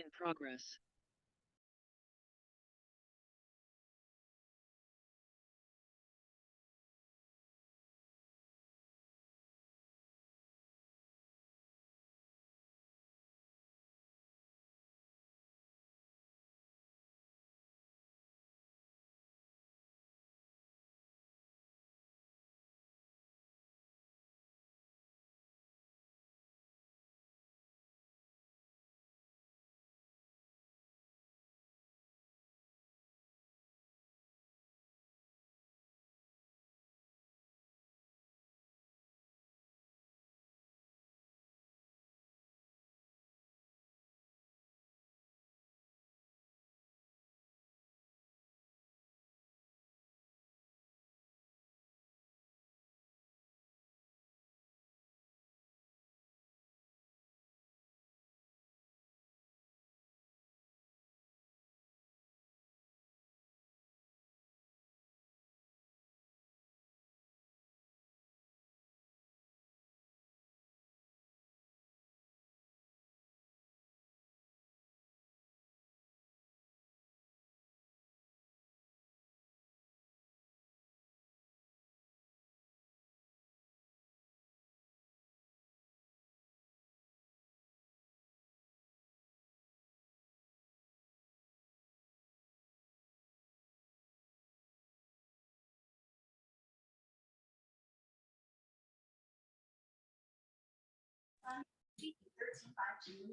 In progress.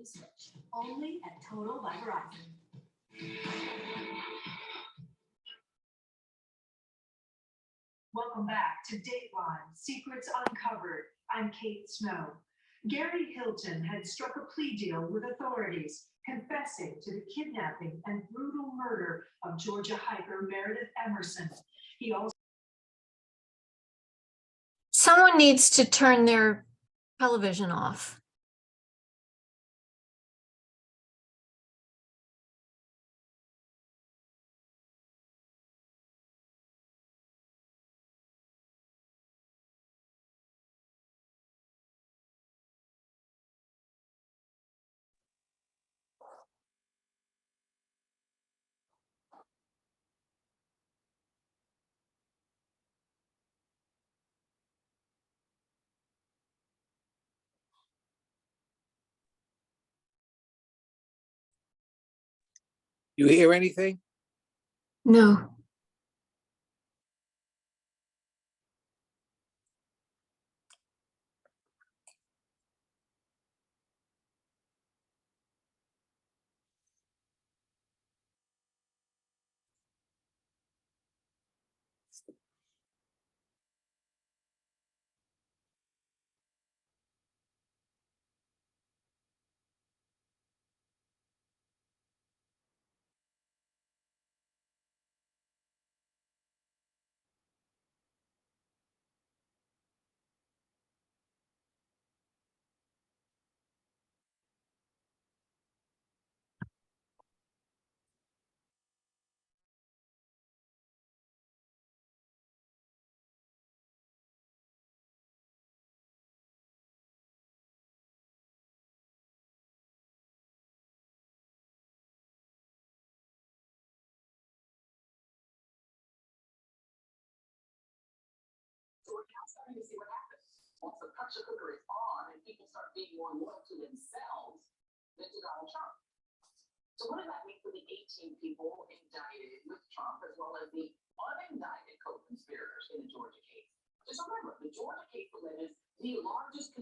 Switch, only at Total by Verizon. Welcome back to Dateline Secrets Uncovered. I'm Kate Snow. Gary Hilton had struck a plea deal with authorities, confessing to the kidnapping and brutal murder of Georgia hiker Meredith Emerson. He also Someone needs to turn their television off. You hear anything? No. Starting to see what happens. Once the pressure cooker is on and people start being more loyal to themselves than to Donald Trump. So what does that mean for the 18 people indicted with Trump as well as the unindicted co-conspirators in the Georgia case? Just remember, the Georgia case alleges the largest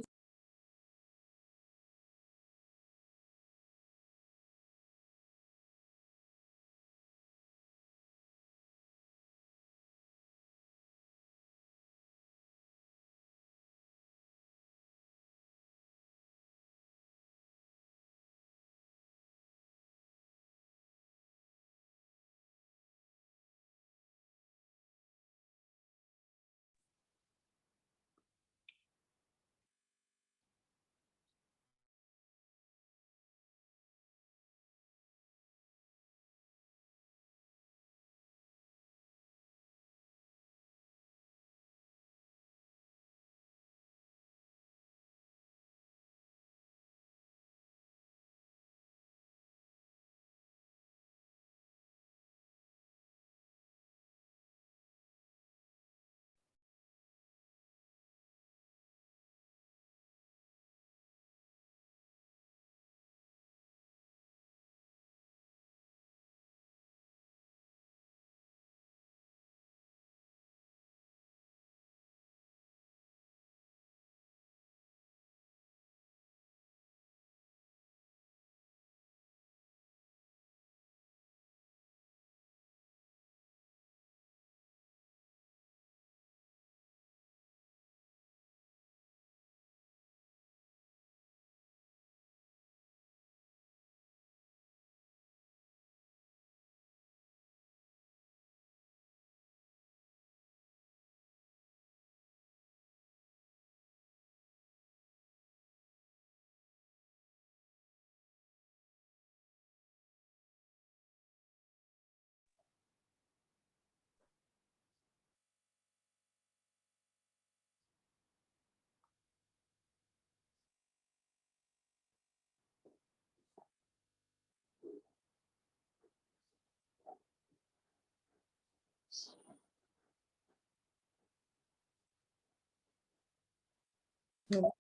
You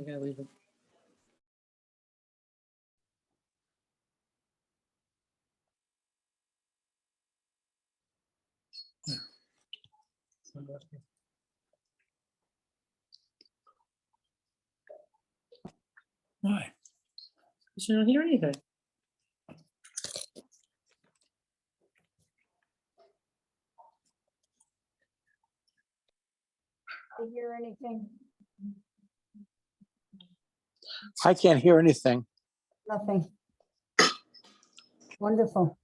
gotta leave it. Why? You don't hear anything. To hear anything? I can't hear anything. Nothing. Wonderful.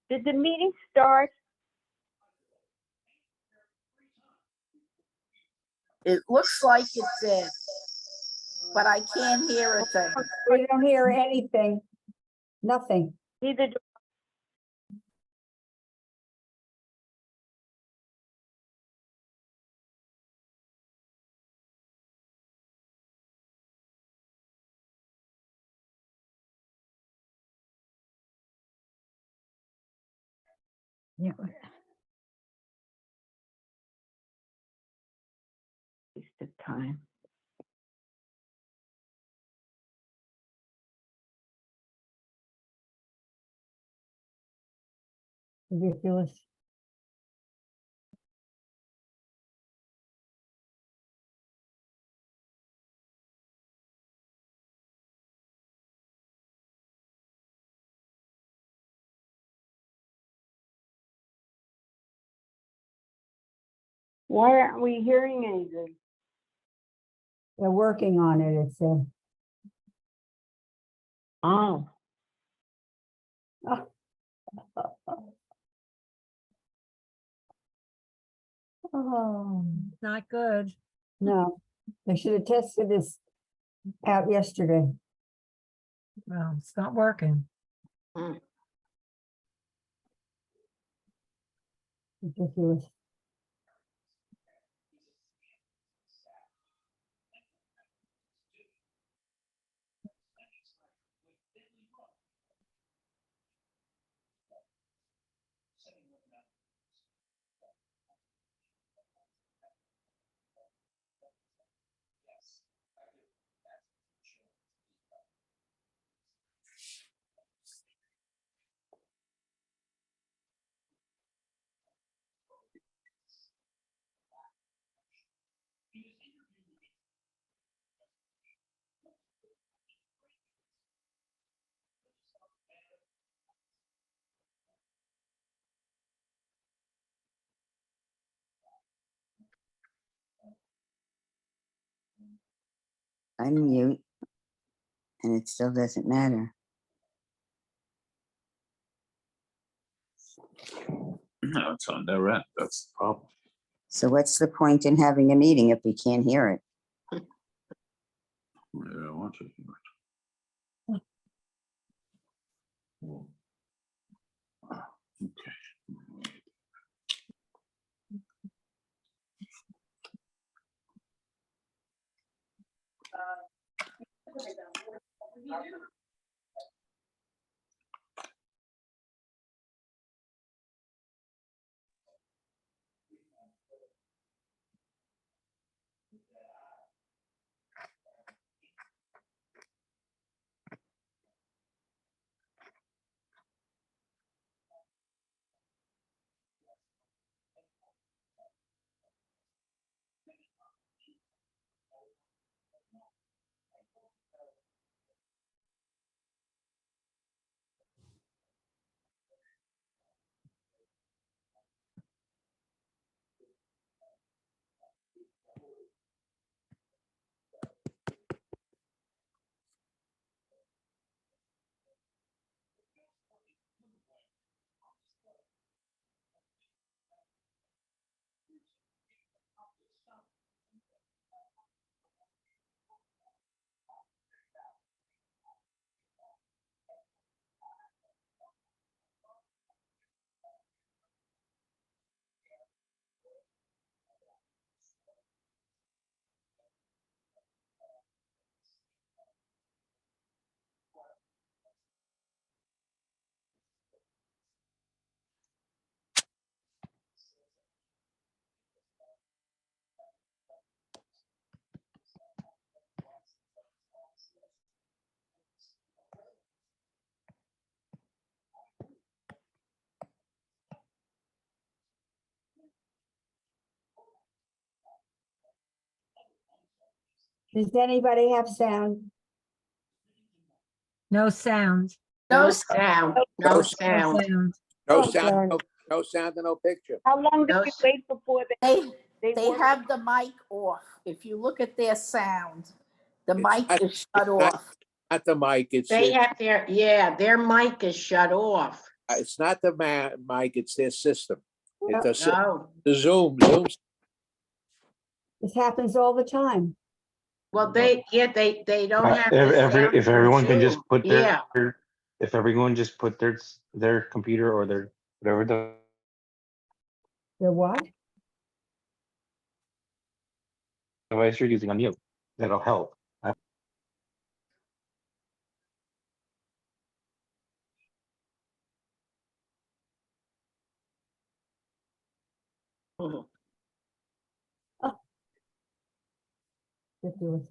Did the meeting start? It looks like it did, but I can't hear a thing. We don't hear anything. Nothing. Neither do Yeah. waste of time. Ridiculous. Why aren't we hearing anything? They're working on it, it said. Oh, Oh, Not good. no, they should have tested this out yesterday. Well, it's not working. Ridiculous. Unmute, and it still doesn't matter. No, it's on their end. That's the problem. So what's the point in having a meeting if we can't hear it? Yeah, I want to. Okay. Does anybody have sound? No sound. No sound, no No No sound. sound. No Oh, sound, sorry. no sound and no picture. How long do No we s- wait before They work? have the mic off. If you look at their sound, the It's mic not- is shut it's not- off. Not the mic, They have their mic is shut off. it's not the mic, it's their system. It's the No, the Zoom. This happens all the time. well, they don't have. the sound If from everyone can just Zoom. put Yeah, if everyone just put their computer or their whatever They're what? device you're using on mute, that'll help. Mhm. Ridiculous.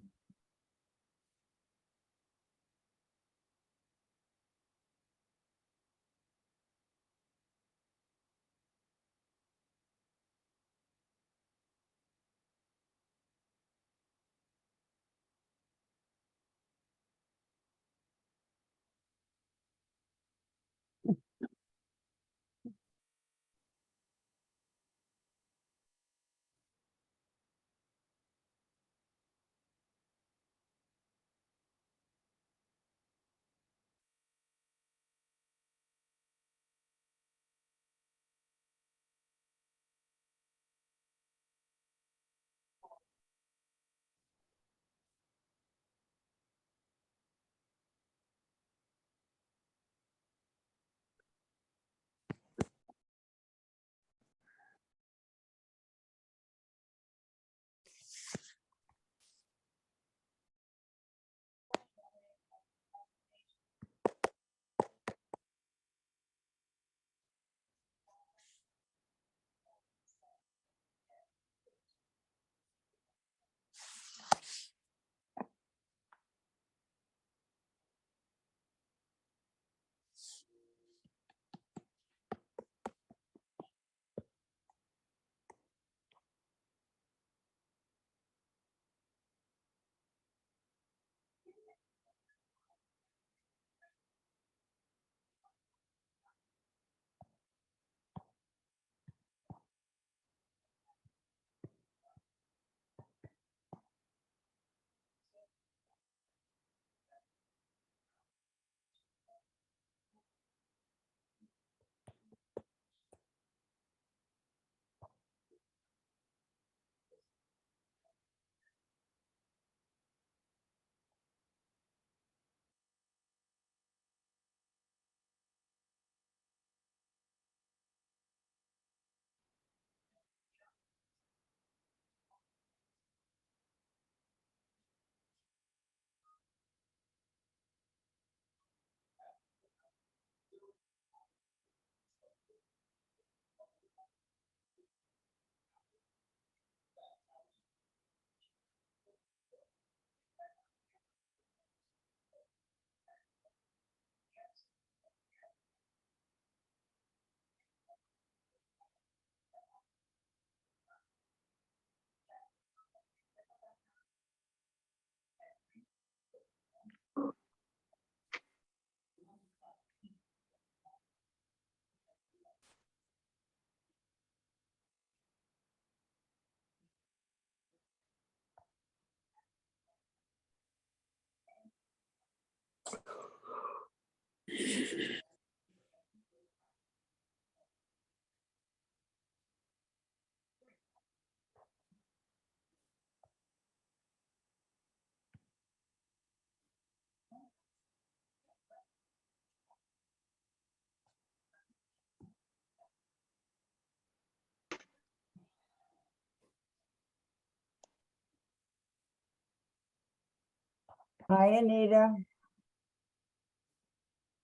Hi, Anita.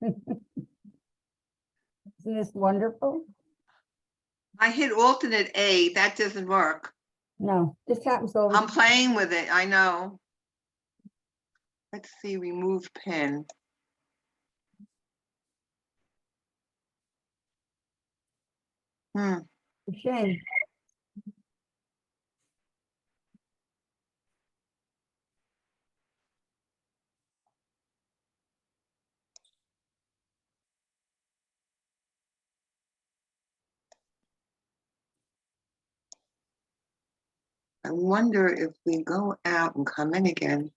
Isn't this wonderful? I hit alternate A, that doesn't work. No, this happens all the I'm time. playing with it, I know. Let's see, remove pin. Shame. I wonder if we go out and come in again.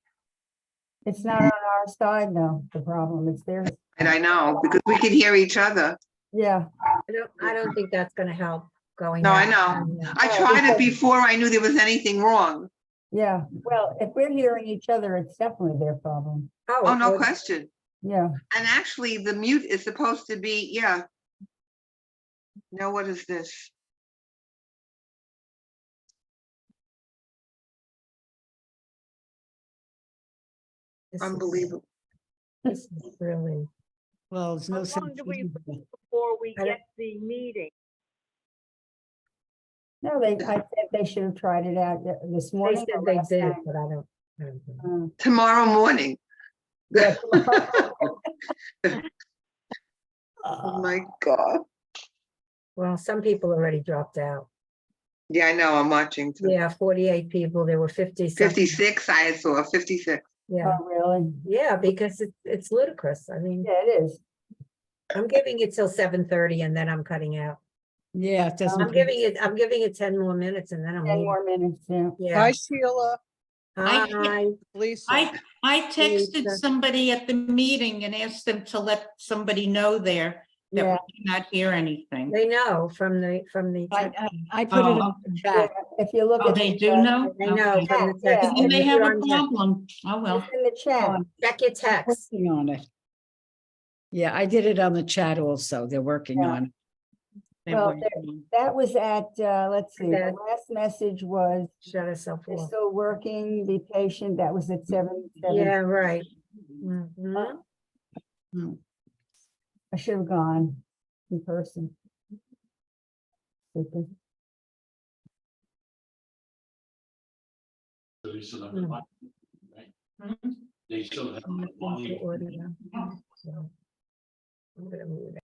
It's not on our side, though, the problem. It's theirs. And I know, because we can hear each other. Yeah. I don't think that's gonna help going. No, I out. know. I tried it before I knew there was anything wrong. Yeah. Well, if we're hearing each other, it's definitely their problem. Oh, no question. Yeah. And actually, the mute is supposed to be, yeah. Now, what is this? Unbelievable. This is really. Well, it's How no long sense. do we doing wait that. before we I don't- get the meeting? No, I said they should have tried it out this They morning. said or they last did, night. but I don't know. Tomorrow morning. Yeah. Oh, my God. Well, some people already dropped out. Yeah, I know, I'm watching too. Yeah, 48 people, there were 50. 56, I saw 56. Yeah, Oh, really? yeah, because it's ludicrous. I mean, Yeah, it is. I'm giving it till 7:30 and then I'm cutting out. Yeah, it doesn't. I'm giving it 10 more minutes and then I'm 10 leaving. more minutes, yeah. Yeah. Sheila. Hi, Lisa. I texted Lisa. somebody at the meeting and asked them to let somebody know there that Yeah. we did not hear anything. They know from the. I put it Oh. in the chat. If you look Oh, at. they the, do know? They know Okay. from the Yeah, text. Then they If have you're a on text, problem. Oh, well. It's in the chat. check your text. Working on it. Yeah, I did it on the chat also. They're working Yeah. on it. Well, that was at, let's see, the That- last message was, Shut herself "You're off. still working, be patient." That was at 7. Yeah, right. Mhm. I should have gone in person. Stupid. The audio. So, I'm gonna move it.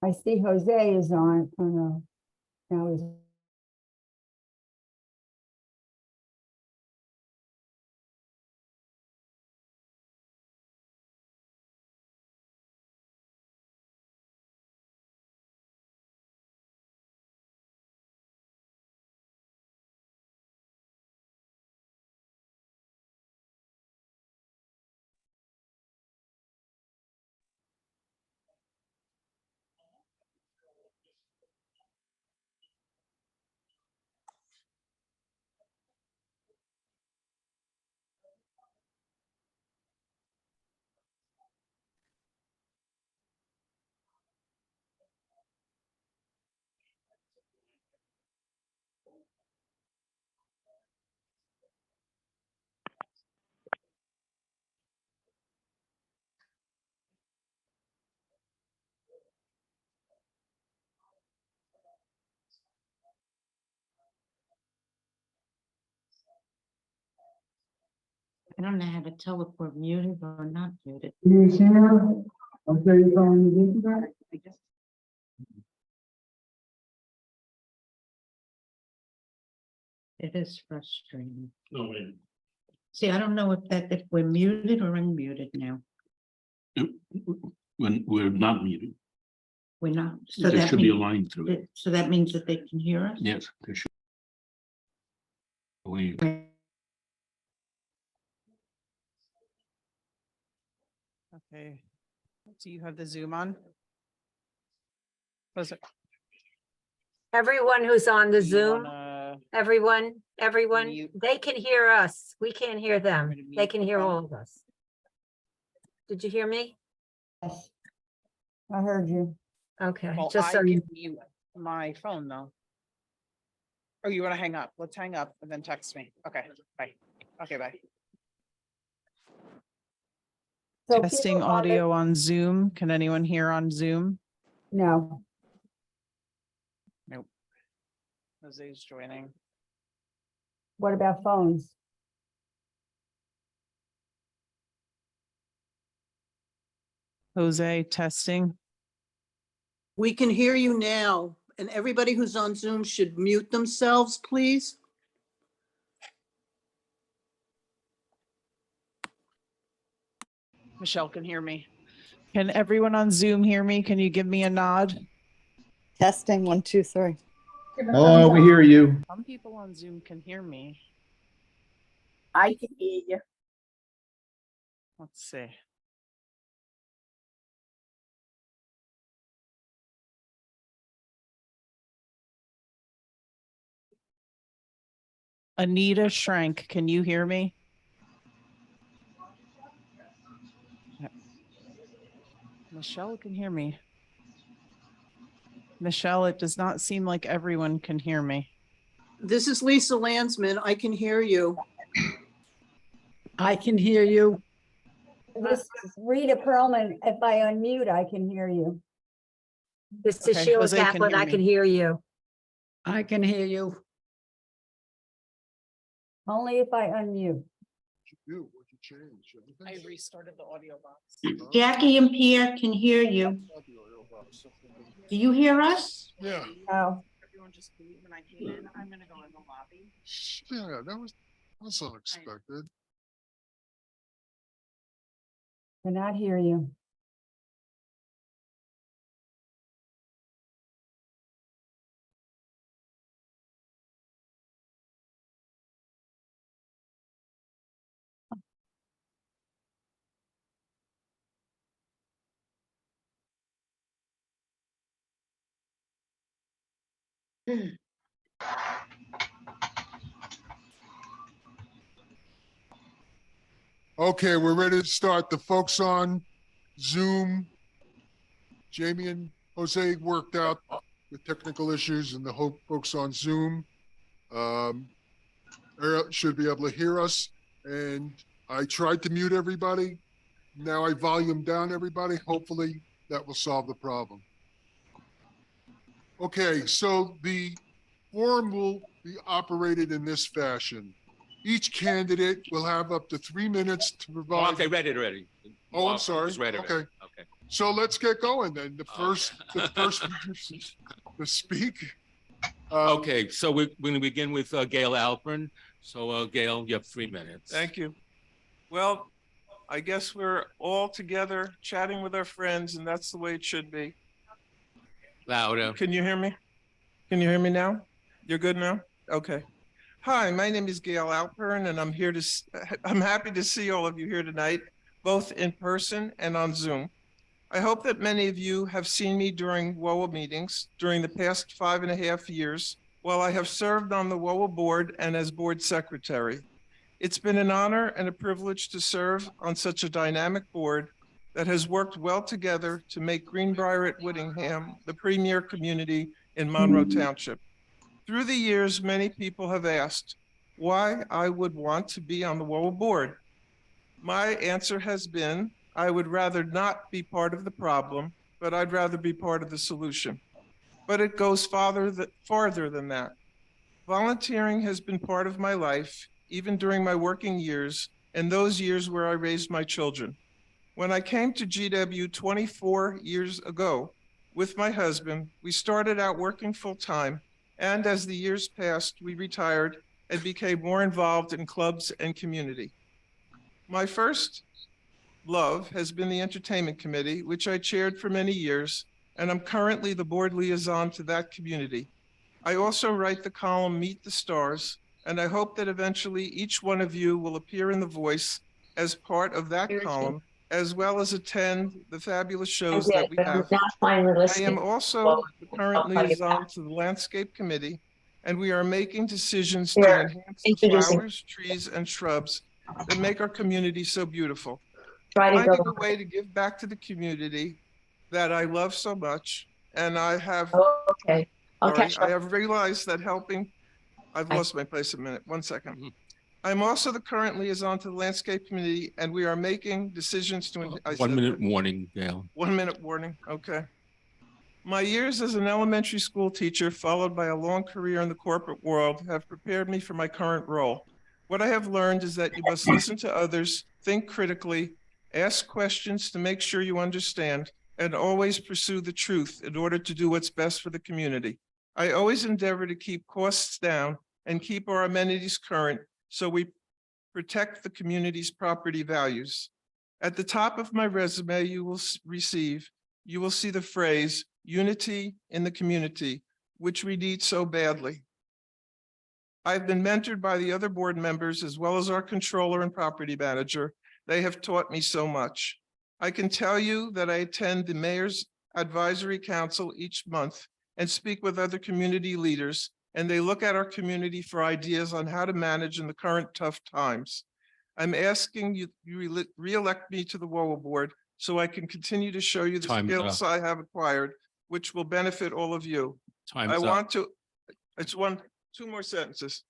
I see Jose is on. Oh, no. Now he's. I don't know how to tell if we're muted or not muted. I guess. It is frustrating. See, I don't know if we're muted or unmuted now. When we're not muted, We're not. So there that should be a means, line through it. so that means that they can hear us? Yes, there should. We, Okay. Do you have the Zoom on? Was it? Everyone who's on the do you Zoom, wanna- everyone, mute? they can hear us. We can't hear them. gonna They mute can the hear phone. all of us. Did you hear me? Yes. I heard you. Okay, Well, just I so can you, mute my phone though. Oh, you want to hang up? Let's hang up and then text me. Okay, bye. Okay, bye. So Testing people on the- audio on Zoom. Can anyone hear on Zoom? No, Nope. Jose's joining. what about phones? Jose, testing. We can hear you now, and everybody who's on Zoom should mute themselves, please. Michelle can hear me. Can everyone on Zoom hear me? Can you give me a nod? Testing, 1, 2, 3. hello, we hear you. Some people on Zoom can hear me. I can hear you. Let's see. Anita Shrank, can you hear me? Michelle can hear me. Michelle, it does not seem like everyone can hear me. This is Lisa Landsman. I can hear you. I can hear you. This is Rita Perlman. If I unmute, I can hear you. this is Okay, Sheila Jose can Kaplan. hear I me. can hear you. I can hear you. Only if I unmute. I restarted the audio box. Jackie and Pierre can hear you. Do you hear us? No, Everyone just leave when I came in. I'm gonna go in the lobby. Yeah, that's unexpected. cannot hear you. Okay, we're ready to start. The folks on Zoom, Jamie and Jose worked out the technical issues, and the folks on Zoom should be able to hear us. And I tried to mute everybody. Now I volume down everybody. Hopefully that will solve the problem. Okay, so the forum will be operated in this fashion. Each candidate will have up to 3 minutes to provide. Okay, read it already. Oh, I'm sorry. Just read it. Okay. Okay. So let's get going then. The first to speak. Okay, so we're going to begin with Gail Alpern. So Gail, you have 3 minutes. Thank you. Well, I guess we're all together chatting with our friends, and that's the way it should be. Louder. Can you hear me? Can you hear me now? You're good now? Okay. Hi, my name is Gail Alpern, and I'm happy to see all of you here tonight, both in person and on Zoom. I hope that many of you have seen me during WOA meetings during the past 5.5 years while I have served on the WOA board and as board secretary. It's been an honor and a privilege to serve on such a dynamic board that has worked well together to make Greenbrier at Whittingham the premier community in Monroe Township. Through the years, many people have asked why I would want to be on the WOA board. My answer has been, I would rather not be part of the problem, but I'd rather be part of the solution. But it goes farther than that. Volunteering has been part of my life, even during my working years, in those years where I raised my children. When I came to GW 24 years ago with my husband, we started out working full-time, and as the years passed, we retired and became more involved in clubs and community. My first love has been the Entertainment Committee, which I chaired for many years, and I'm currently the board liaison to that community. I also write the column Meet the Stars, and I hope that eventually each one of you will appear in The Voice as part of that column, as well as attend the fabulous shows that we have. I am also the current liaison to the Landscape Committee, and we are making decisions to enhance the flowers, trees, and shrubs that make our community so beautiful. Finding a way to give back to the community that I love so much, and I have, sorry, I have realized that helping, I've lost my place a minute, 1 second. I'm also the current liaison to the Landscape Committee, and we are making decisions to. 1 minute warning, Gail. 1 minute warning, okay. My years as an elementary school teacher, followed by a long career in the corporate world, have prepared me for my current role. What I have learned is that you must listen to others, think critically, ask questions to make sure you understand, and always pursue the truth in order to do what's best for the community. I always endeavor to keep costs down and keep our amenities current so we protect the community's property values. At the top of my resume, you will see the phrase unity in the community, which we need so badly. I've been mentored by the other board members as well as our controller and property manager. They have taught me so much. I can tell you that I attend the Mayor's Advisory Council each month and speak with other community leaders, and they look at our community for ideas on how to manage in the current tough times. I'm asking you re-elect me to the WOA board so I can continue to show you the skills I have acquired, which will benefit all of you. I want to, it's two more sentences.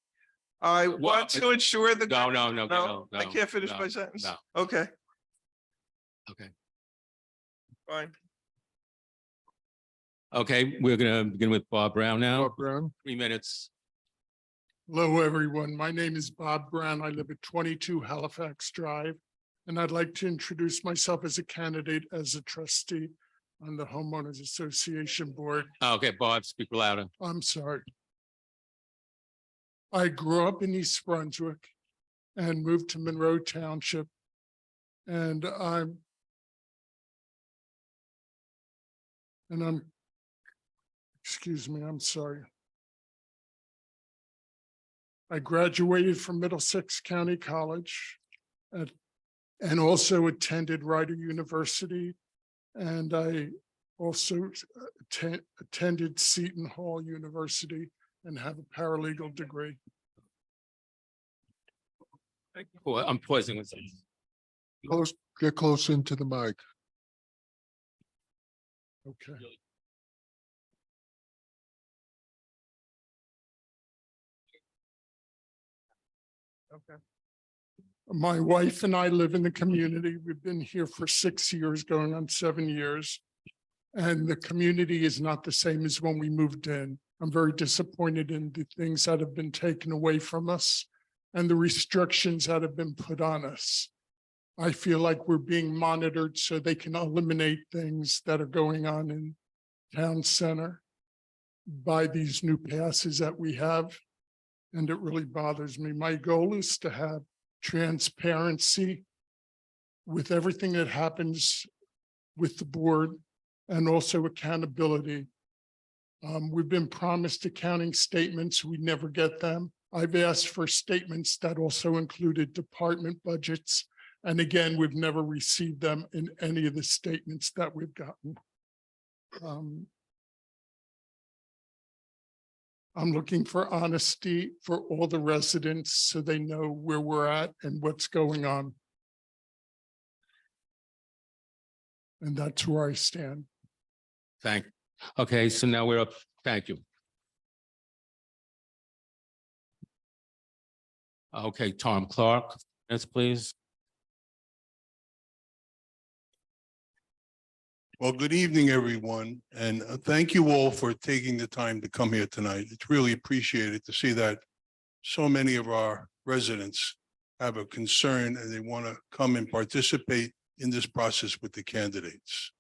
I want to ensure the. No. I can't finish my sentence. No. Okay, Okay. fine. Okay, we're gonna begin with Bob Brown now. Bob Brown. 3 minutes. Hello, everyone. My name is Bob Brown. I live at 22 Halifax Drive, and I'd like to introduce myself as a candidate as a trustee on the Homeowners Association Board. Okay, Bob, speak louder. I'm sorry. I grew up in East Brunswick and moved to Monroe Township. And I'm excuse me, I'm sorry. I graduated from Middlesex County College and also attended Rider University. And I also attended Seton Hall University and have a paralegal degree. Oh, I'm pausing with this. Get close into the mic. Okay. Okay. My wife and I live in the community. We've been here for 6 years, going on 7 years. And the community is not the same as when we moved in. I'm very disappointed in the things that have been taken away from us and the restrictions that have been put on us. I feel like we're being monitored so they can eliminate things that are going on in town center by these new passes that we have. And it really bothers me. My goal is to have transparency with everything that happens with the board and also accountability. We've been promised accounting statements. We never get them. I've asked for statements that also included department budgets. And again, we've never received them in any of the statements that we've gotten. I'm looking for honesty for all the residents so they know where we're at and what's going on. And that's where I stand. Okay, so now we're up. Thank you. Okay, Tom Clark, yes, please. Well, good evening, everyone, and thank you all for taking the time to come here tonight. It's really appreciated to see that so many of our residents have a concern and they want to come and participate in this process with the candidates.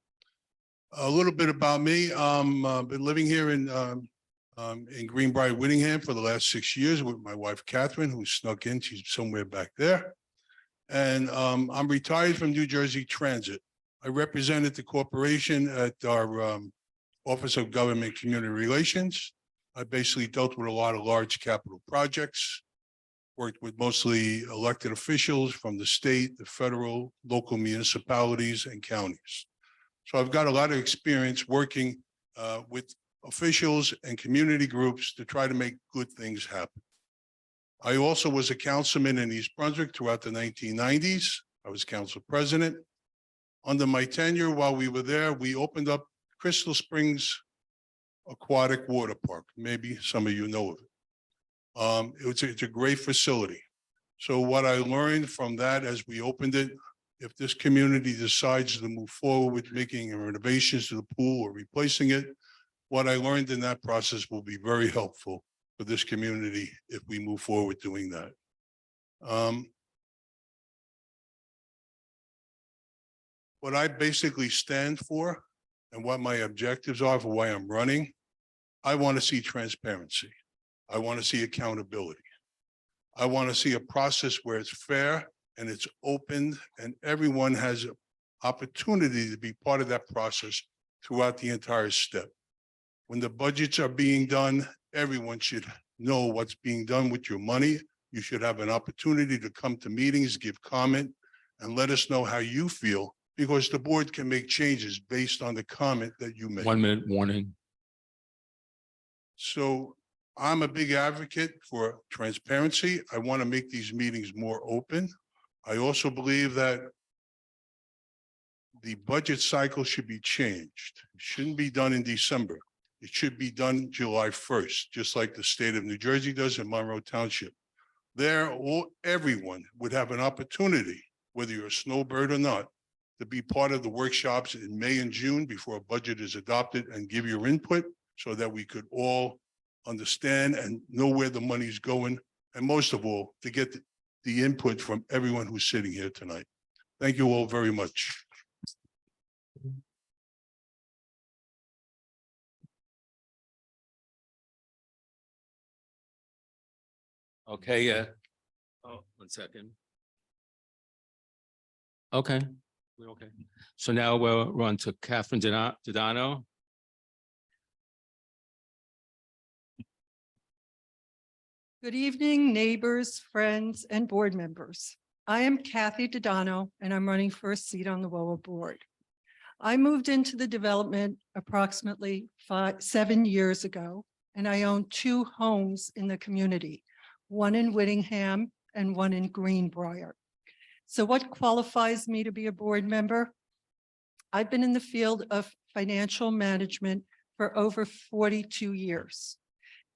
A little bit about me. Been living here in Greenbrier, Whittingham for the last 6 years with my wife, Catherine, who snuck in. She's somewhere back there. And I'm retired from New Jersey Transit. I represented the corporation at our Office of Government Community Relations. I basically dealt with a lot of large capital projects, worked with mostly elected officials from the state, the federal, local municipalities, and counties. So I've got a lot of experience working with officials and community groups to try to make good things happen. I also was a councilman in East Brunswick throughout the 1990s. I was council president. Under my tenure, while we were there, we opened up Crystal Springs Aquatic Water Park. Maybe some of you know of it. It's a great facility. So what I learned from that as we opened it, if this community decides to move forward with making renovations to the pool or replacing it, what I learned in that process will be very helpful for this community if we move forward doing that. What I basically stand for and what my objectives are for why I'm running, I want to see transparency. I want to see accountability. I want to see a process where it's fair and it's open and everyone has an opportunity to be part of that process throughout the entire step. When the budgets are being done, everyone should know what's being done with your money. You should have an opportunity to come to meetings, give comment, and let us know how you feel, because the board can make changes based on the comment that you make. 1 minute warning. So I'm a big advocate for transparency. I want to make these meetings more open. I also believe that the budget cycle should be changed. It shouldn't be done in December. It should be done July 1st, just like the state of New Jersey does in Monroe Township. There, everyone would have an opportunity, whether you're a snowbird or not, to be part of the workshops in May and June before a budget is adopted and give your input so that we could all understand and know where the money's going. And most of all, to get the input from everyone who's sitting here tonight. Thank you all very much. Okay, oh, 1 second. Okay, we're okay. So now we're on to Catherine Dodano. Good evening, neighbors, friends, and board members. I am Kathy Dodano, and I'm running for a seat on the WOA board. I moved into the development approximately 7 years ago, and I own 2 homes in the community, one in Whittingham and one in Greenbrier. So what qualifies me to be a board member? I've been in the field of financial management for over 42 years.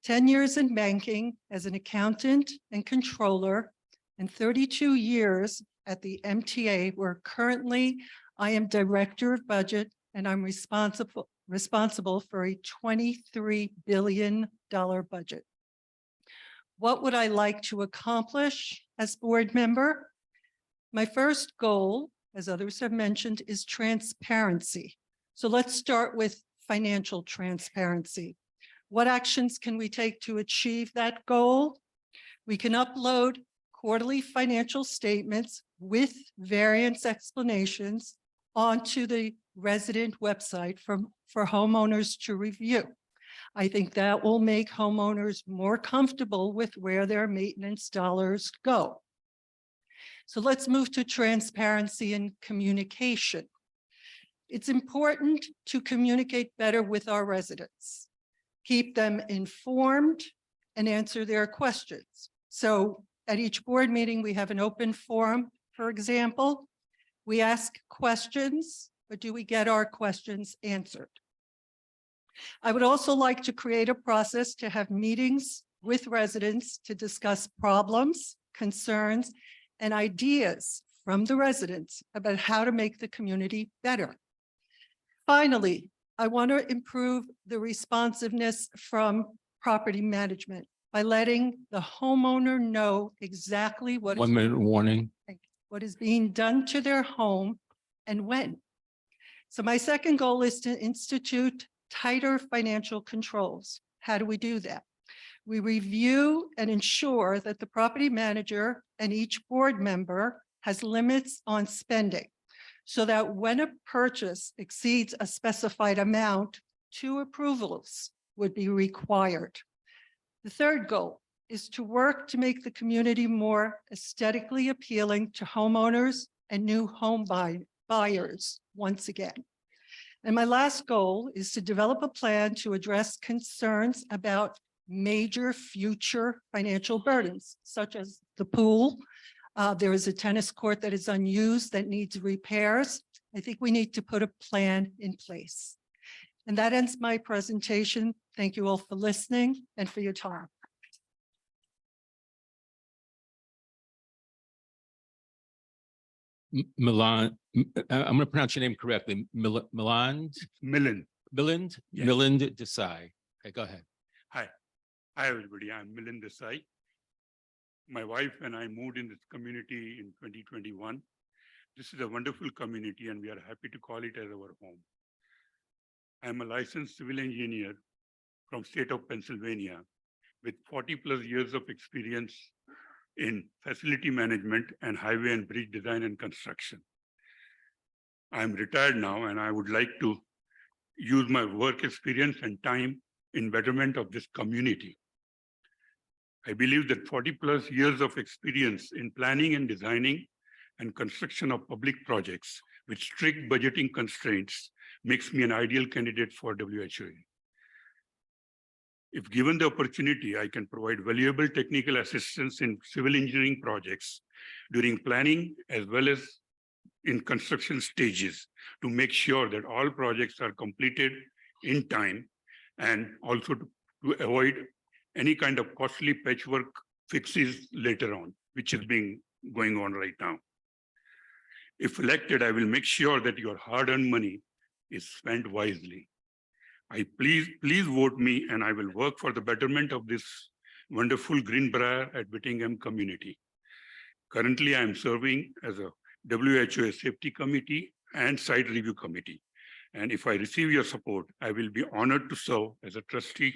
10 years in banking as an accountant and controller, and 32 years at the MTA, where currently I am director of budget and I'm responsible for a $23 billion budget. What would I like to accomplish as board member? My first goal, as others have mentioned, is transparency. So let's start with financial transparency. What actions can we take to achieve that goal? We can upload quarterly financial statements with variance explanations onto the resident website for homeowners to review. I think that will make homeowners more comfortable with where their maintenance dollars go. So let's move to transparency and communication. It's important to communicate better with our residents. Keep them informed and answer their questions. So at each board meeting, we have an open forum, for example. We ask questions, but do we get our questions answered? I would also like to create a process to have meetings with residents to discuss problems, concerns, and ideas from the residents about how to make the community better. Finally, I want to improve the responsiveness from property management. by letting the homeowner know exactly what is 1 minute warning. what is being done to their home and when. So my second goal is to institute tighter financial controls. How do we do that? We review and ensure that the property manager and each board member has limits on spending so that when a purchase exceeds a specified amount, 2 approvals would be required. The third goal is to work to make the community more aesthetically appealing to homeowners and new home buyers once again. And my last goal is to develop a plan to address concerns about major future financial burdens, such as the pool. There is a tennis court that is unused that needs repairs. I think we need to put a plan in place. And that ends my presentation. Thank you all for listening and for your time. Milan, I'm going to pronounce your name correctly. Milan? Millen. Milind? Yes. Milind Desai. Okay, go ahead. Hi. Hi, everybody. I'm Millen Desai. My wife and I moved in this community in 2021. This is a wonderful community and we are happy to call it as our home. I'm a licensed civil engineer from state of Pennsylvania with 40+ years of experience in facility management and highway and bridge design and construction. I'm retired now and I would like to use my work experience and time in betterment of this community. I believe that 40+ years of experience in planning and designing and construction of public projects with strict budgeting constraints makes me an ideal candidate for WHOA. If given the opportunity, I can provide valuable technical assistance in civil engineering projects during planning as well as in construction stages to make sure that all projects are completed in time and also to avoid any kind of costly patchwork fixes later on, which is going on right now. If elected, I will make sure that your hard-earned money is spent wisely. Please vote me and I will work for the betterment of this wonderful Greenbrier at Whittingham community. Currently, I am serving as a WHOA Safety Committee and Site Review Committee. And if I receive your support, I will be honored to serve as a trustee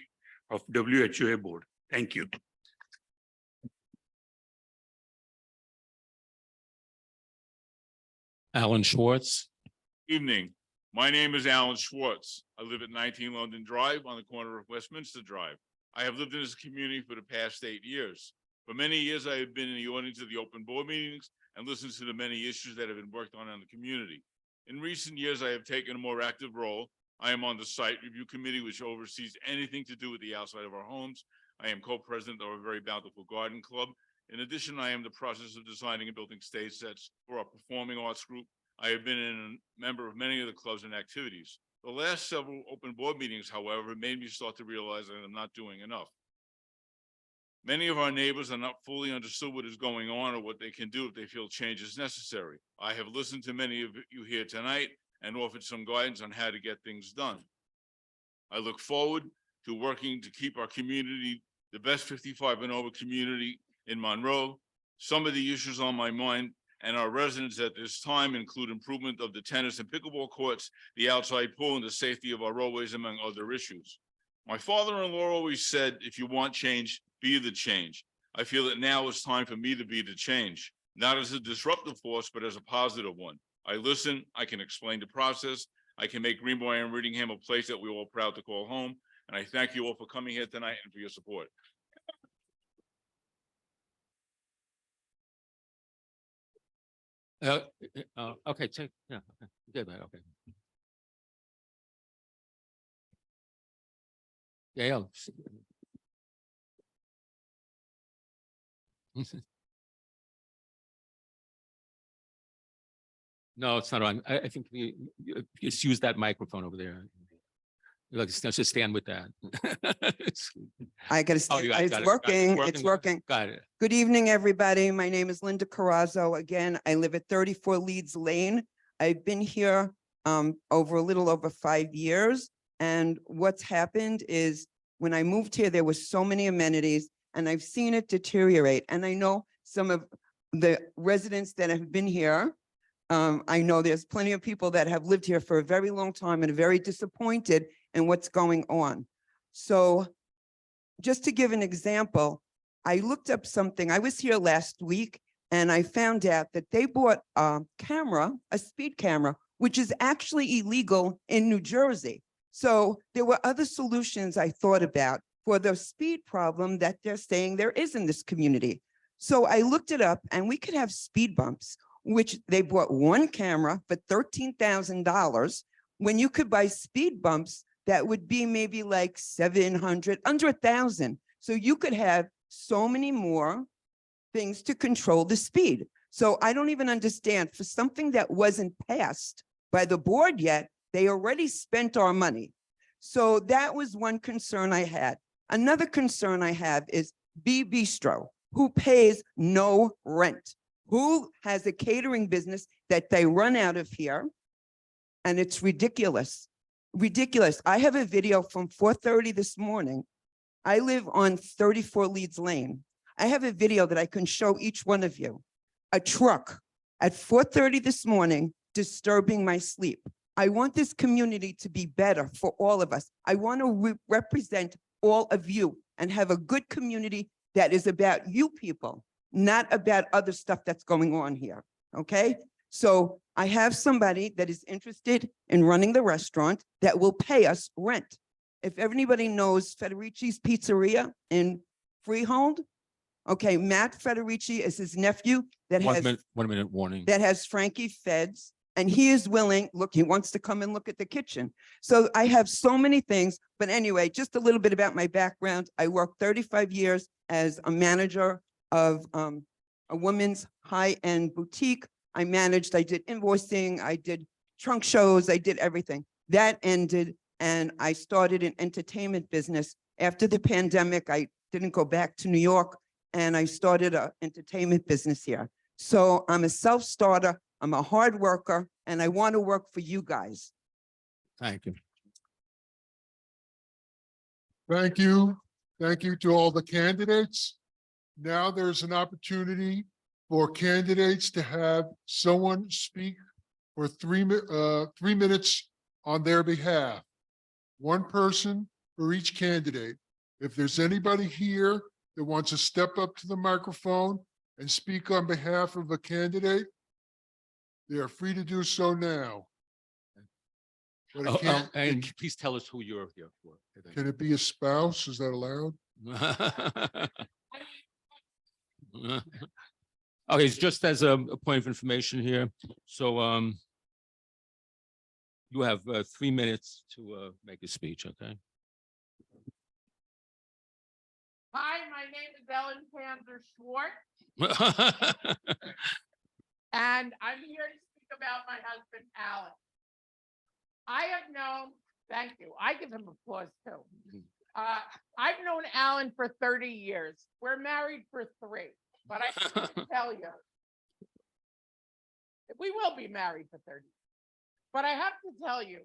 of WHOA board. Thank you. Alan Schwartz. Evening. My name is Alan Schwartz. I live at 19 London Drive on the corner of Westminster Drive. I have lived in this community for the past 8 years. For many years, I have been in the audience of the open board meetings and listened to the many issues that have been worked on in the community. In recent years, I have taken a more active role. I am on the site review committee, which oversees anything to do with the outside of our homes. I am co-president of a very bountiful garden club. In addition, I am in the process of designing and building stage sets for our performing arts group. I have been a member of many of the clubs and activities. The last several open board meetings, however, made me start to realize that I'm not doing enough. Many of our neighbors are not fully understood what is going on or what they can do if they feel change is necessary. I have listened to many of you here tonight and offered some guidance on how to get things done. I look forward to working to keep our community the best 55 and over community in Monroe. Some of the issues on my mind and our residents at this time include improvement of the tennis and pickleball courts, the outside pool, and the safety of our roadways, among other issues. My father-in-law always said, if you want change, be the change. I feel that now is time for me to be the change, not as a disruptive force, but as a positive one. I listen, I can explain the process, I can make Greenbrier and Whittingham a place that we're all proud to call home, and I thank you all for coming here tonight and for your support. Okay, take, yeah, okay, good, okay. Gail. No, it's not on. I think you just use that microphone over there. Like, just stand with that. I gotta Oh, say, you got it, it's got it, working, it's working. Got it. Good evening, everybody. My name is Linda Carrazzo. Again, I live at 34 Leeds Lane. I've been here over a little over 5 years. And what's happened is when I moved here, there were so many amenities. and I've seen it deteriorate. And I know some of the residents that have been here. I know there's plenty of people that have lived here for a very long time and are very disappointed in what's going on. So just to give an example, I looked up something. I was here last week and I found out that they bought a camera, a speed camera, which is actually illegal in New Jersey. So there were other solutions I thought about for the speed problem that they're saying there is in this community. So I looked it up and we could have speed bumps, which they bought one camera for $13,000 when you could buy speed bumps that would be maybe like 700, under 1,000. So you could have so many more things to control the speed. So I don't even understand, for something that wasn't passed by the board yet, they already spent our money. So that was one concern I had. Another concern I have is B Bistro, who pays no rent, who has a catering business that they run out of here. And it's ridiculous, ridiculous. I have a video from 4:30 this morning. I live on 34 Leeds Lane. I have a video that I can show each one of you. A truck at 4:30 this morning disturbing my sleep. I want this community to be better for all of us. I want to represent all of you and have a good community that is about you people, not about other stuff that's going on here, okay? So I have somebody that is interested in running the restaurant that will pay us rent. If anybody knows Federici's Pizzeria in Freehold, okay, Matt Federici is his nephew that has 1 minute warning. that has Frankie Feds, and he is willing, look, he wants to come and look at the kitchen. So I have so many things, but anyway, just a little bit about my background. I worked 35 years as a manager of a women's high-end boutique. I did invoicing, I did trunk shows, I did everything. That ended, and I started an entertainment business. After the pandemic, I didn't go back to New York, and I started an entertainment business here. So I'm a self-starter, I'm a hard worker, and I want to work for you guys. Thank you. Thank you. Thank you to all the candidates. Now there's an opportunity for candidates to have someone speak for 3 minutes on their behalf. One person for each candidate. If there's anybody here that wants to step up to the microphone and speak on behalf of a candidate, they are free to do so now. But it can't, And please tell us who you're here for. can it be a spouse? Is that allowed? Okay, it's just as a point of information here. So you have 3 minutes to make a speech, okay? Hi, my name is Ellen Panzer Schwartz, and I'm here to speak about my husband, Alan. I have known, thank you, I give him applause too. I've known Alan for 30 years. We're married for 3, but I have to tell you, we will be married for 30. But I have to tell you,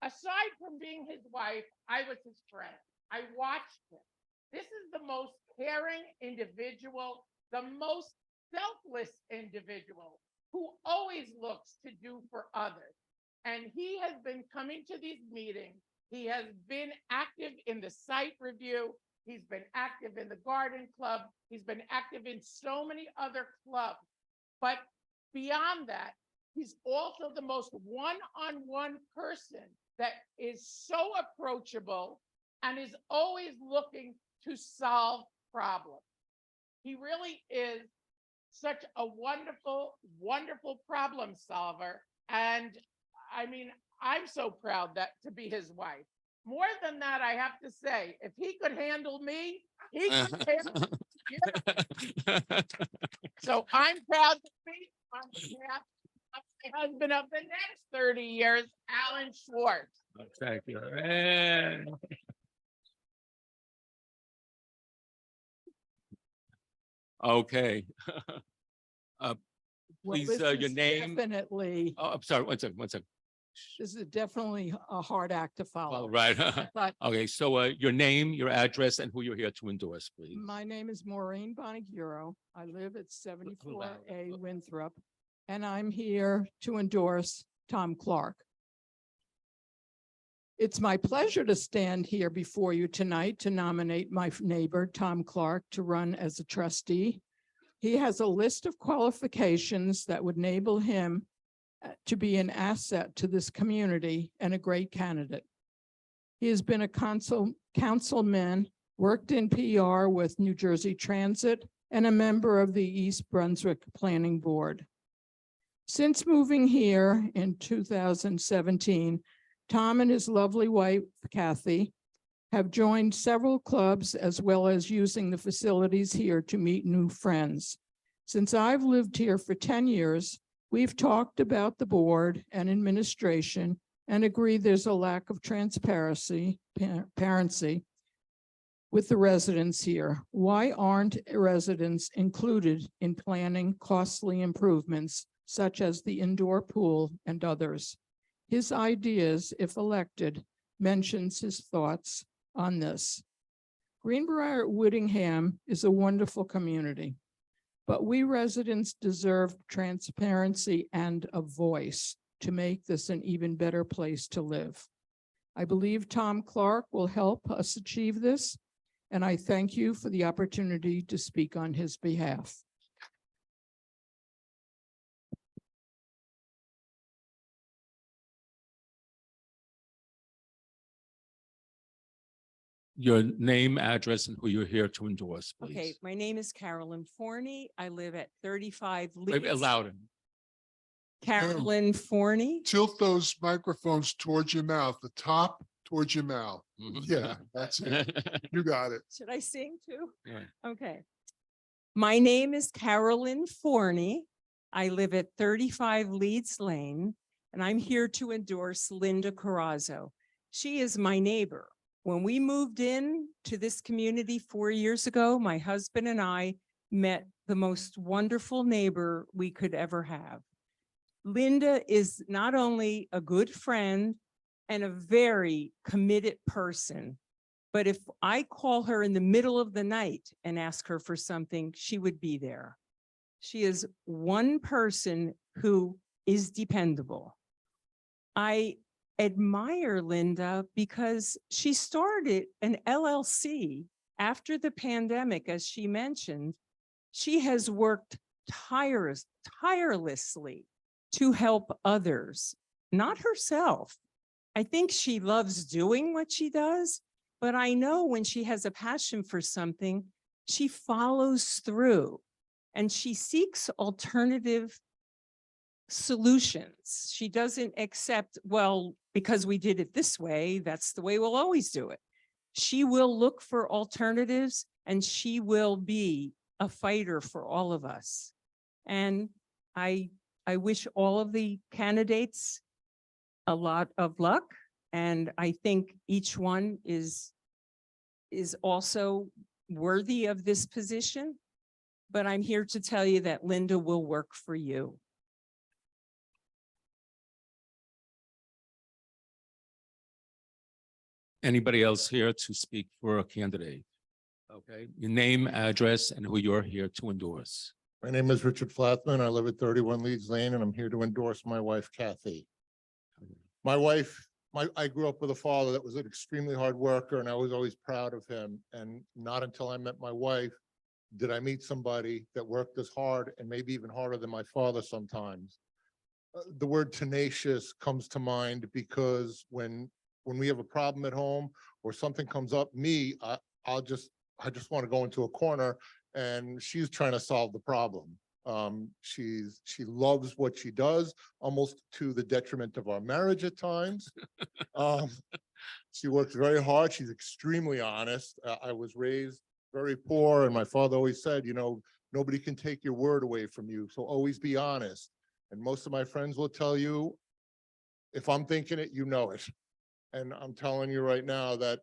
aside from being his wife, I was his friend. I watched him. This is the most caring individual, the most selfless individual who always looks to do for others. And he has been coming to these meetings. He has been active in the site review. He's been active in the garden club. He's been active in so many other clubs. But beyond that, he's also the most one-on-one person that is so approachable and is always looking to solve problems. He really is such a wonderful, wonderful problem solver. And I mean, I'm so proud to be his wife. More than that, I have to say, if he could handle me, he could handle you. So I'm proud to be on behalf of my husband of the next 30 years, Alan Schwartz. Thank you. Okay. Well, Please, this your is name. Definitely. Oh, I'm sorry, one second. This is definitely a hard act to Well, follow. right. But Okay, so your name, your address, and who you're here to endorse, please. my name is Maureen Bonaguro. I live at 74A Winthrop, and I'm here to endorse Tom Clark. It's my pleasure to stand here before you tonight to nominate my neighbor, Tom Clark, to run as a trustee. He has a list of qualifications that would enable him to be an asset to this community and a great candidate. He has been a councilman, worked in PR with New Jersey Transit, and a member of the East Brunswick Planning Board. Since moving here in 2017, Tom and his lovely wife, Kathy, have joined several clubs as well as using the facilities here to meet new friends. Since I've lived here for 10 years, we've talked about the board and administration and agree there's a lack of transparency with the residents here. Why aren't residents included in planning costly improvements such as the indoor pool and others? His ideas, if elected, mentions his thoughts on this. Greenbrier Whittingham is a wonderful community, but we residents deserve transparency and a voice to make this an even better place to live. I believe Tom Clark will help us achieve this, and I thank you for the opportunity to speak on his behalf. Your name, address, and who you're here to endorse, Okay, please. my name is Carolyn Forney. I live at 35 Maybe Leeds. louder. Carolyn Forney. Tilt those microphones towards your mouth, the top towards your mouth. Mhm. Yeah, that's it. You got it. Should I sing too? Yeah. Okay. My name is Carolyn Forney. I live at 35 Leeds Lane, and I'm here to endorse Linda Carrazzo. She is my neighbor. When we moved in to this community 4 years ago, my husband and I met the most wonderful neighbor we could ever have. Linda is not only a good friend and a very committed person, but if I call her in the middle of the night and ask her for something, she would be there. She is one person who is dependable. I admire Linda because she started an LLC after the pandemic, as she mentioned. She has worked tirelessly to help others, not herself. I think she loves doing what she does, but I know when she has a passion for something, she follows through and she seeks alternative solutions. She doesn't accept, well, because we did it this way, that's the way we'll always do it. She will look for alternatives and she will be a fighter for all of us. And I wish all of the candidates a lot of luck. And I think each one is also worthy of this position. But I'm here to tell you that Linda will work for you. Anybody else here to speak for a candidate? Okay, your name, address, and who you're here to endorse. My name is Richard Flathman. I live at 31 Leeds Lane, and I'm here to endorse my wife, Kathy. My wife, I grew up with a father that was an extremely hard worker, and I was always proud of him. And not until I met my wife did I meet somebody that worked as hard and maybe even harder than my father sometimes. The word tenacious comes to mind because when we have a problem at home or something comes up, I just want to go into a corner and she's trying to solve the problem. She loves what she does, almost to the detriment of our marriage at times. She works very hard. She's extremely honest. I was raised very poor and my father always said, you know, nobody can take your word away from you. So always be honest. And most of my friends will tell you, if I'm thinking it, you know it. And I'm telling you right now that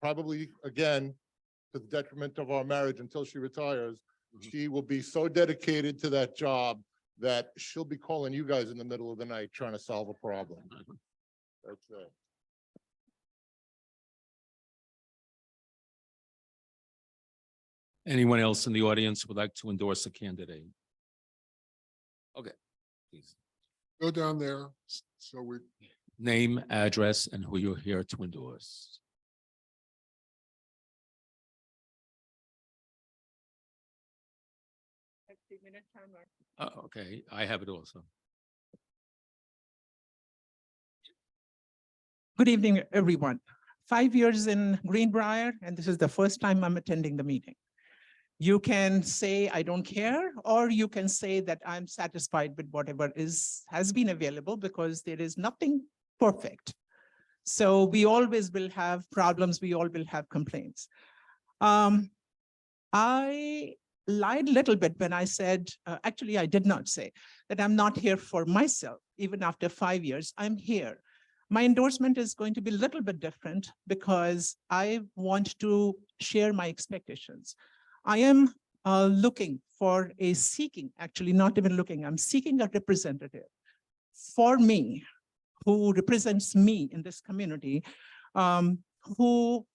probably, again, to the detriment of our marriage until she retires, she will be so dedicated to that job that she'll be calling you guys in the middle of the night trying to solve a problem. That's it. Anyone else in the audience would like to endorse a candidate? Okay, please. Go down there, so we, Name, address, and who you're here to endorse. Okay, I have it also. Good evening, everyone. 5 years in Greenbrier, and this is the first time I'm attending the meeting. You can say, I don't care, or you can say that I'm satisfied with whatever has been available, because there is nothing perfect. So we always will have problems, we all will have complaints. I lied a little bit when I said, actually, I did not say that I'm not here for myself. Even after 5 years, I'm here. My endorsement is going to be a little bit different because I want to share my expectations. I am I'm seeking a representative for me, who represents me in this community, who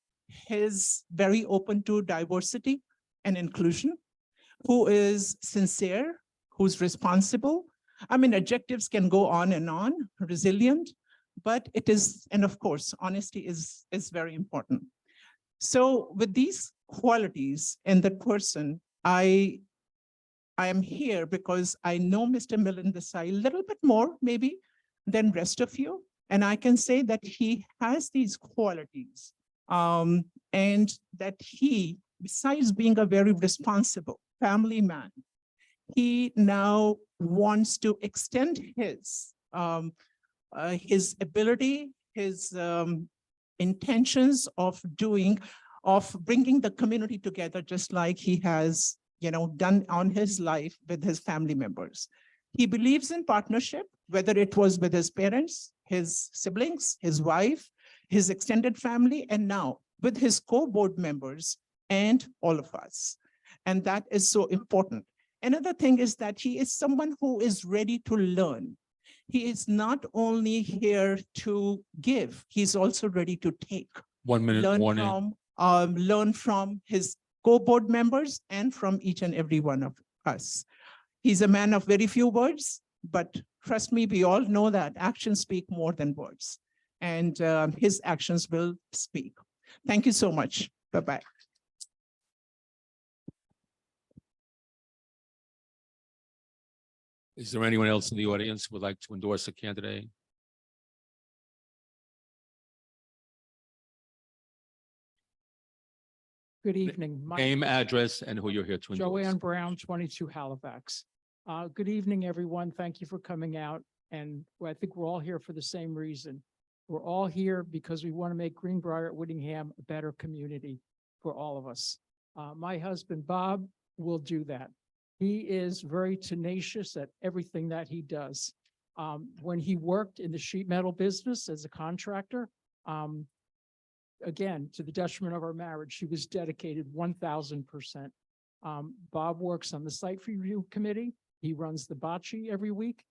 is very open to diversity and inclusion, who is sincere, who's responsible. I mean, adjectives can go on, resilient, but it is, and of course, honesty is very important. So with these qualities in that person, I am here because I know Mr. Milind Desai a little bit more maybe than rest of you. And I can say that he has these qualities and that he, besides being a very responsible family man, he now wants to extend his ability, his intentions of bringing the community together, just like he has, done on his life with his family members. He believes in partnership, whether it was with his parents, his siblings, his wife, his extended family, and now with his co-board members and all of us. And that is so important. Another thing is that he is someone who is ready to learn. He is not only here to give, he's also ready to take. 1 minute warning. Learn from his co-board members and from each and every one of us. He's a man of very few words, but trust me, we all know that actions speak more than words, and his actions will speak. Thank you so much. Bye-bye. Is there anyone else in the audience who would like to endorse a candidate? Good evening. My- Name, address, and who you're here to endorse. Joanne Brown, 22 Halifax. Good evening, everyone. Thank you for coming out. And I think we're all here for the same reason. We're all here because we want to make Greenbrier at Whittingham a better community for all of us. My husband, Bob, will do that. He is very tenacious at everything that he does. When he worked in the sheet metal business as a contractor, again, to the detriment of our marriage, he was dedicated 1000%. Bob works on the site review committee. He runs the bocce every week.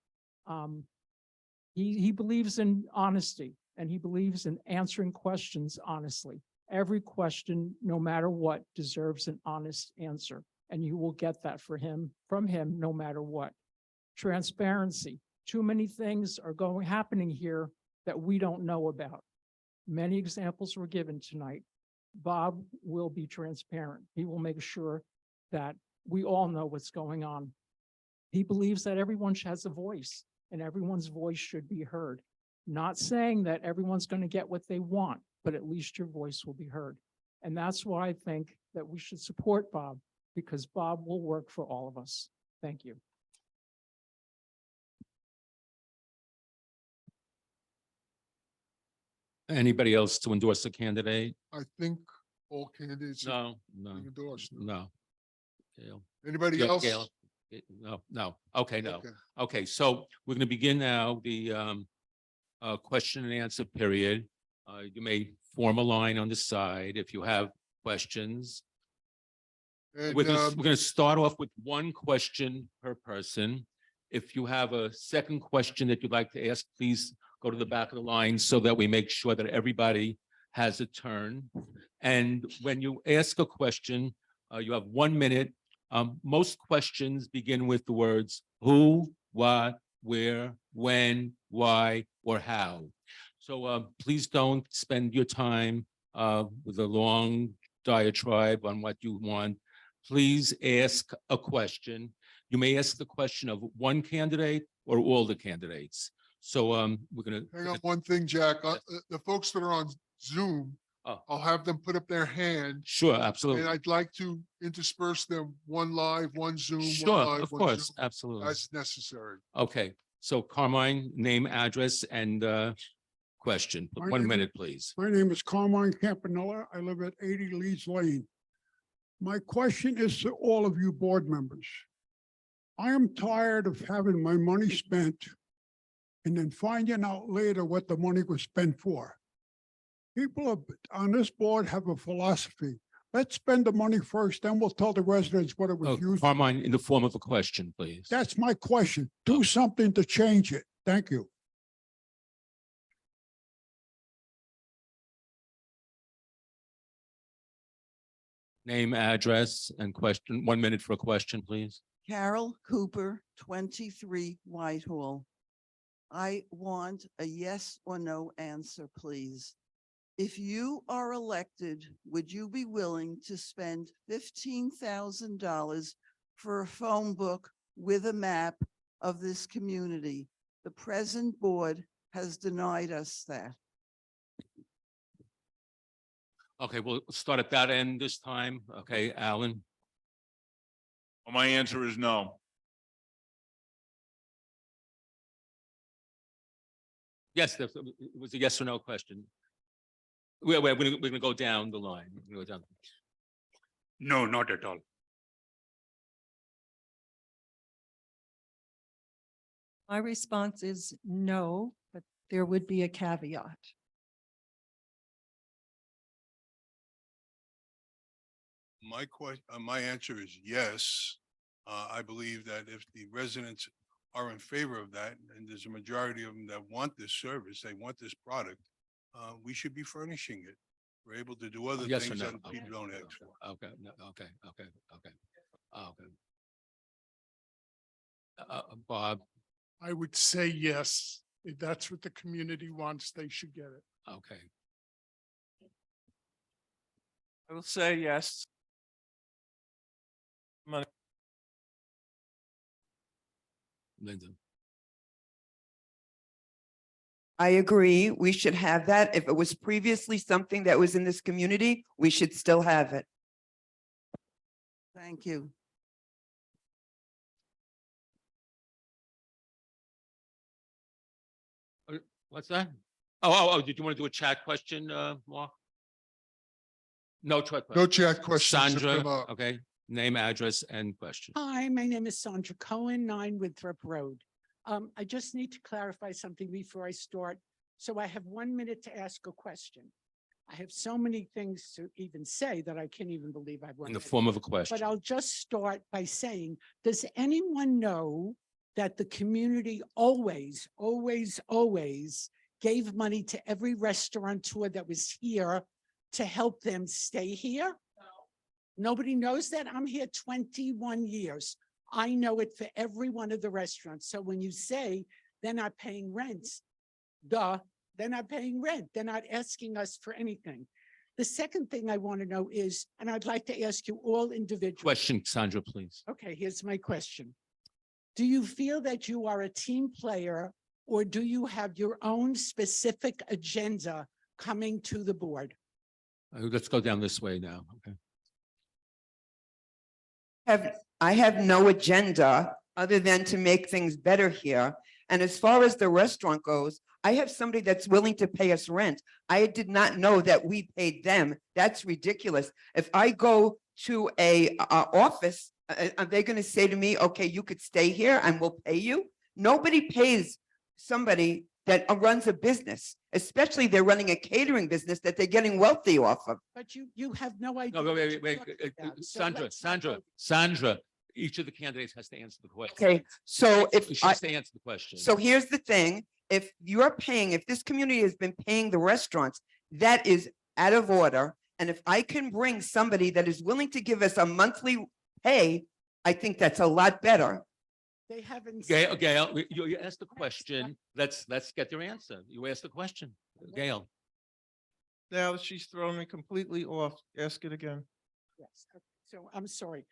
He believes in honesty, and he believes in answering questions honestly. Every question, no matter what, deserves an honest answer, and you will get that from him, no matter what. Transparency. Too many things are happening here that we don't know about. Many examples were given tonight. Bob will be transparent. He will make sure that we all know what's going on. He believes that everyone has a voice and everyone's voice should be heard. Not saying that everyone's going to get what they want, but at least your voice will be heard. And that's why I think that we should support Bob, because Bob will work for all of us. Thank you. Anybody else to endorse a candidate? I think all candidates. should No, be no, endorsed. no. Gail. Anybody Gail- else? Gail? No. Okay, no. Okay. Okay, so we're going to begin now the question and answer period. You may form a line on the side if you have questions. And, We're going to start off with one question per person. If you have a second question that you'd like to ask, please go to the back of the line so that we make sure that everybody has a turn. And when you ask a question, you have 1 minute. Most questions begin with the words who, what, where, when, why, or how. So please don't spend your time with a long diatribe on what you want. Please ask a question. You may ask the question of one candidate or all the candidates. So we're gonna. Hang on one thing, Jack. The folks that are on Zoom, I'll have them put up their hand. Sure, absolutely. And I'd like to intersperse them, one live, one Zoom. one Sure, live, of one course, Zoom, absolutely. as necessary. Okay, so Carmine, name, address, and question. My 1 name- minute, please. My name is Carmine Campanella. I live at 80 Leeds Lane. My question is to all of you board members. I am tired of having my money spent and then finding out later what the money was spent for. People on this board have a philosophy. Let's spend the money first, then we'll tell the residents what it was used. Carmine, in the form of a question, please. That's my question. Do something to change it. Thank you. Name, address, and question. 1 minute for a question, please. Carol Cooper, 23 Whitehall. I want a yes or no answer, please. If you are elected, would you be willing to spend $15,000 for a phone book with a map of this community? The present board has denied us that. Okay, we'll start at that end this time. Okay, Alan. Well, my answer is no. Yes, it was a yes or no question. We're gonna go down the line. We're gonna go down. No, not at all. My response is no, but there would be a caveat. My answer is yes. I believe that if the residents are in favor of that, and there's a majority of them that want this service, they want this product, we should be furnishing it. We're able to do other Yes or things no? that people don't ask for. Okay, no, okay. Okay. Bob, I would say yes. If that's what the community wants, they should get it. okay. I will say yes. Linda. I agree. We should have that. If it was previously something that was in this community, we should still have it. Thank you. What's that? Oh, did you want to do a chat question, Mark? No chat. No chat questions have Sandra, come up. okay, name, address, and question. Hi, my name is Sandra Cohen, 9 Winthrop Road. I just need to clarify something before I start. So I have 1 minute to ask a question. I have so many things to even say that I can't even believe I've. In the form of a question. But I'll just start by saying, does anyone know that the community always gave money to every restaurateur that was here to help them stay here? No. Nobody knows that? I'm here 21 years. I know it for every one of the restaurants. So when you say they're not paying rent, they're not paying rent. They're not asking us for anything. The second thing I want to know is, and I'd like to ask you all individually. Question, Sandra, please. Okay, here's my question. Do you feel that you are a team player, or do you have your own specific agenda coming to the board? Let's go down this way now, okay? I have no agenda other than to make things better here. And as far as the restaurant goes, I have somebody that's willing to pay us rent. I did not know that we paid them. That's ridiculous. If I go to a office, are they going to say to me, okay, you could stay here and we'll pay you? Nobody pays somebody that runs a business, especially they're running a catering business that they're getting wealthy off of. But you have no idea. No, wait, what you're talking about. So Sandra, let's not go- Sandra, each of the candidates has to answer the question. Okay, so if She I, has to answer the question. so here's the thing, if this community has been paying the restaurants, that is out of order. And if I can bring somebody that is willing to give us a monthly pay, I think that's a lot better. They haven't. Gail, said- Gail, you asked the question. Let's get your answer. You asked the question. Gail. Now she's thrown me completely off. Ask it again. Yes, okay. So I'm sorry.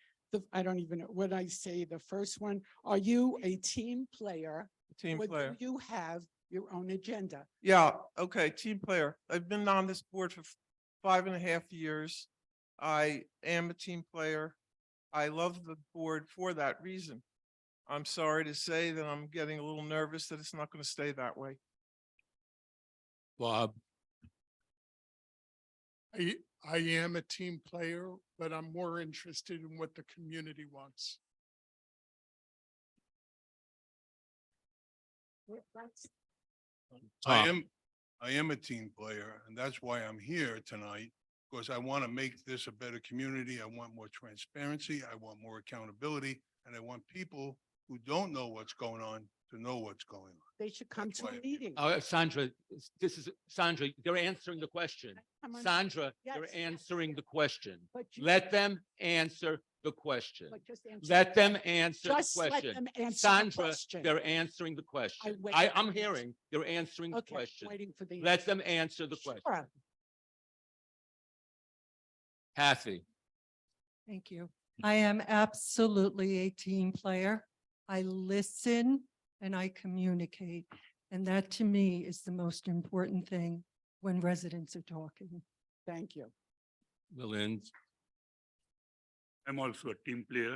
I don't even know what I say. The first one, are you a team player? Team Or do player. you have your own agenda? Yeah, okay, team player. I've been on this board for 5.5 years. I am a team player. I love the board for that reason. I'm sorry to say that I'm getting a little nervous that it's not going to stay that way. Bob. I am a team player, but I'm more interested in what the community wants. Tom. I am a team player, and that's why I'm here tonight, because I want to make this a better community. I want more transparency. I want more accountability, and I want people who don't know what's going on to know what's going on. They should come to why a I'm meeting. Sandra, Sandra, they're answering the question. Come on. Sandra, they're Yes. answering the question. But you- Let them answer the question. But just answer Let the them answer the Just let question. them answer the Sandra, question. they're answering the question. wait I'm for the answer. hearing, they're answering the Okay, question. waiting for the. Let them answer the question. Sure. Kathy. Thank you. I am absolutely a team player. I listen and I communicate. And that to me is the most important thing when residents are talking. Thank you. Milind. I'm also a team player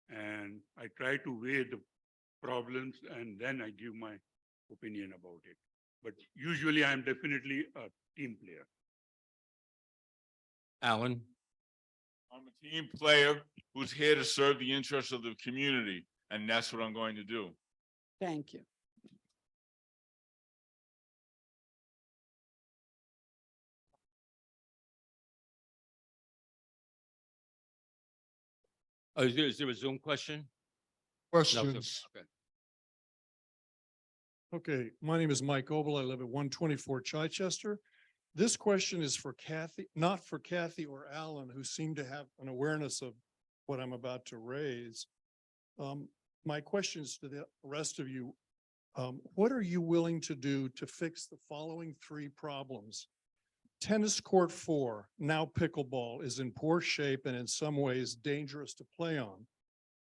and I try to weigh the problems and then I give my opinion about it. But usually I'm definitely a team player. Alan. I'm a team player who's here to serve the interests of the community, and that's what I'm going to do. Thank you. Oh, is there a Zoom question? No, Questions? okay. Okay, my name is Mike Obel. I live at 124 Chichester. This question is for Kathy, not for Kathy or Alan, who seem to have an awareness of what I'm about to raise. My question is to the rest of you. What are you willing to do to fix the following three problems? Tennis court 4, now pickleball, is in poor shape and in some ways dangerous to play on.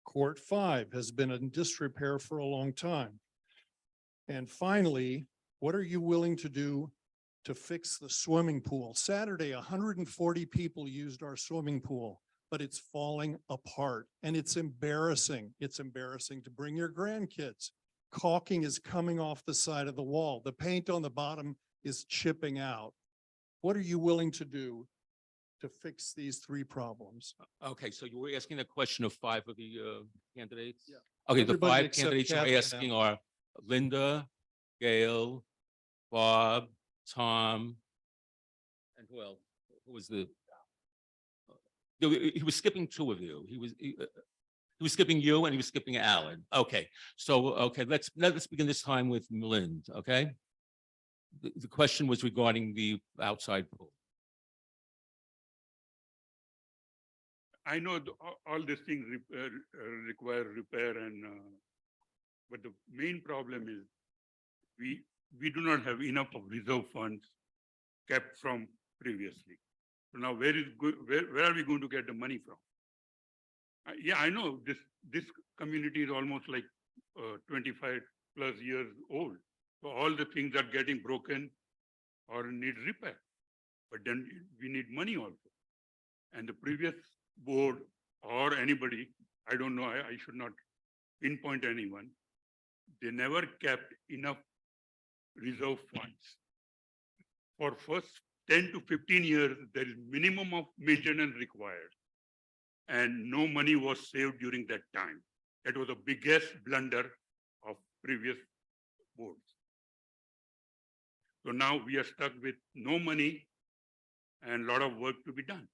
Court 5 has been in disrepair for a long time. And finally, what are you willing to do to fix the swimming pool? Saturday, 140 people used our swimming pool, but it's falling apart and it's embarrassing. It's embarrassing to bring your grandkids. Caulking is coming off the side of the wall. The paint on the bottom is chipping out. What are you willing to do to fix these three problems? Okay, so you were asking a question of 5 of the candidates? Yeah. Okay, the Everybody 5 except candidates you're Kathy and asking are Linda, Gail, Bob, Tom, and who else? Who was the? He was skipping 2 of you. He was skipping you and he was skipping Alan. Okay, so, okay, let's begin this time with Milind, okay? The question was regarding the outside pool. I know all these things require repair and, but the main problem is we do not have enough of reserve funds kept from previously. So now where are we going to get the money from? Yeah, I know this community is almost like 25 plus years old. So all the things are getting broken or need repair. But then we need money also. And the previous board or anybody, I don't know, I should not pinpoint anyone. They never kept enough reserve funds. For first 10 to 15 years, there is minimum of maintenance required. And no money was saved during that time. That was the biggest blunder of previous boards. So now we are stuck with no money and a lot of work to be done.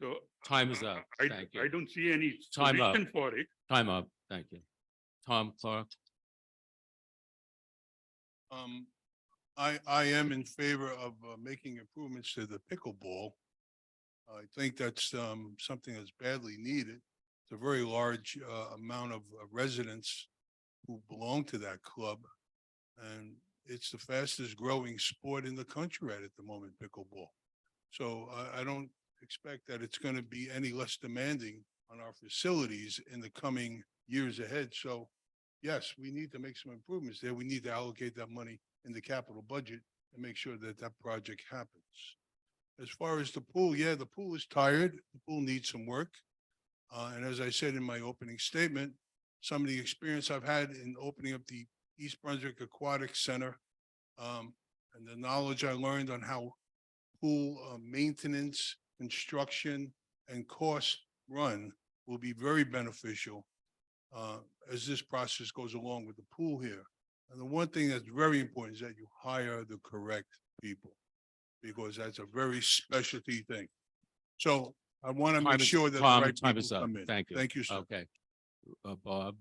So. Time is up. I Thank you. I don't see any Time up. solution for it. Time up. Thank you. Tom Clark. I am in favor of making improvements to the pickleball. I think that's something that's badly needed. It's a very large amount of residents who belong to that club. And it's the fastest growing sport in the country right at the moment, pickleball. So I don't expect that it's going to be any less demanding on our facilities in the coming years ahead. So yes, we need to make some improvements there. We need to allocate that money in the capital budget and make sure that that project happens. As far as the pool, yeah, the pool is tired. The pool needs some work. And as I said in my opening statement, some of the experience I've had in opening up the East Brunswick Aquatic Center, and the knowledge I learned on how pool maintenance, construction, and cost run will be very beneficial as this process goes along with the pool here. And the one thing that's very important is that you hire the correct people, because that's a very specialty thing. So I want to make sure that the Tom, right time people is up. come in. Thank you. Thank you, sir. Okay. Bob.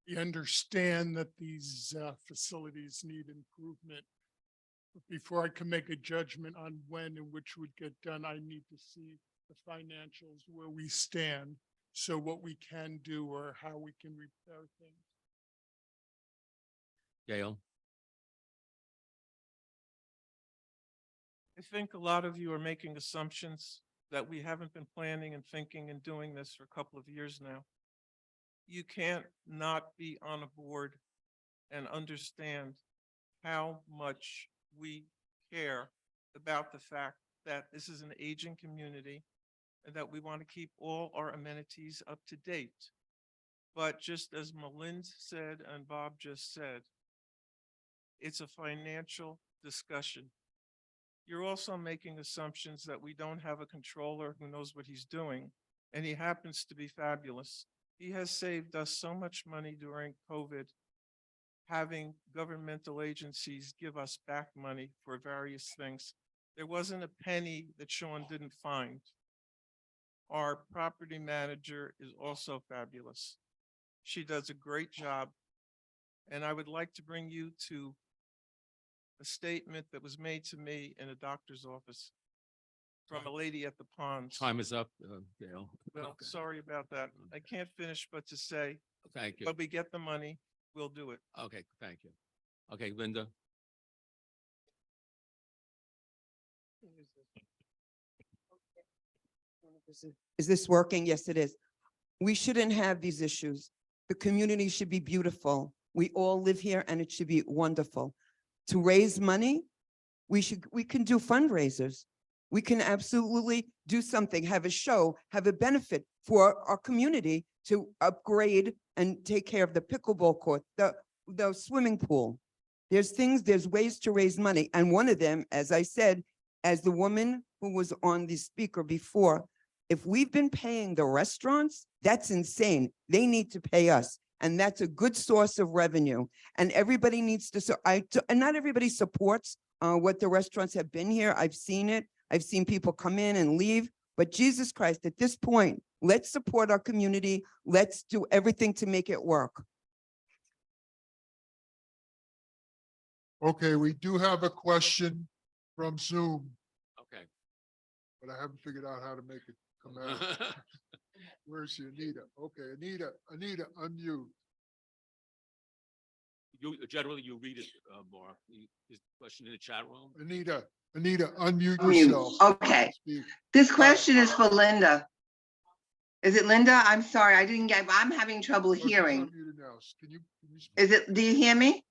We understand that these facilities need improvement. But before I can make a judgment on when and which would get done, I need to see the financials where we stand. So what we can do or how we can repair things. Gail. I think a lot of you are making assumptions that we haven't been planning and thinking and doing this for a couple of years now. You can't not be on a board and understand how much we care about the fact that this is an aging community and that we want to keep all our amenities up to date. But just as Malind said and Bob just said, it's a financial discussion. You're also making assumptions that we don't have a controller who knows what he's doing, and he happens to be fabulous. He has saved us so much money during COVID, having governmental agencies give us back money for various things. There wasn't a penny that Sean didn't find. Our property manager is also fabulous. She does a great job. And I would like to bring you to a statement that was made to me in a doctor's office from a lady at the ponds. Time is up, Gail. Well, Okay. sorry about that. I can't finish but to say, Thank you. when we get the money, we'll do it. Okay, thank you. Okay, Linda. Is this working? Yes, it is. We shouldn't have these issues. The community should be beautiful. We all live here and it should be wonderful. To raise money, we can do fundraisers. We can absolutely do something, have a show, have a benefit for our community to upgrade and take care of the pickleball court, the swimming pool. There's ways to raise money. And one of them, as I said, as the woman who was on the speaker before, if we've been paying the restaurants, that's insane. They need to pay us. And that's a good source of revenue. And everybody needs to, and not everybody supports what the restaurants have been here. I've seen it. I've seen people come in and leave. But Jesus Christ, at this point, let's support our community. Let's do everything to make it work. Okay, we do have a question from Zoom, Okay. but I haven't figured out how to make it come out. Where's she, Anita? Okay, Anita, unmute. Generally, you read it, Mark. Is the question in the chat room? Anita, unmute yourself. Okay, Speak. this question is for Linda. Is it Linda? I'm sorry, I'm having trouble Oh, she's hearing. unmuted now. Can you speak? Is it, do you hear me?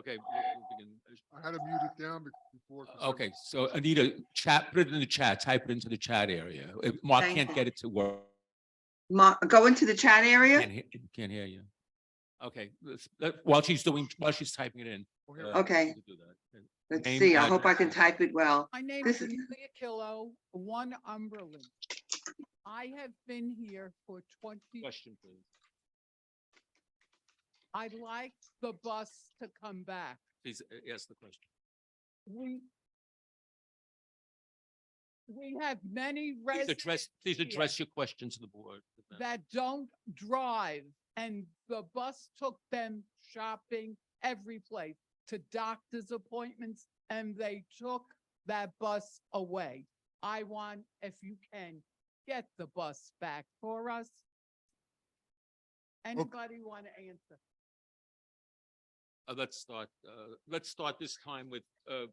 Okay. we'll begin. I had to mute it down before. 'cause I- Okay, so Anita, put it in the chat, type it into the chat area. Mark Thank can't you. get it to work. Go into the chat area? Can't hear you. Okay, while she's typing it in. Okay. you can do that. Let's Name, see. I hope I address, can and- type it well. My name This is is- Leah Killo, 1 Umberland. I have been here for 20. Question, please. I'd like the bus to come back. Please ask the question. We have many Please residents address your question to the board. that don't drive, and the bus took them shopping every place, to doctor's appointments, and they took that bus away. I want, if you can, get the bus back for us. Anybody want to answer? Let's start this time with, I'm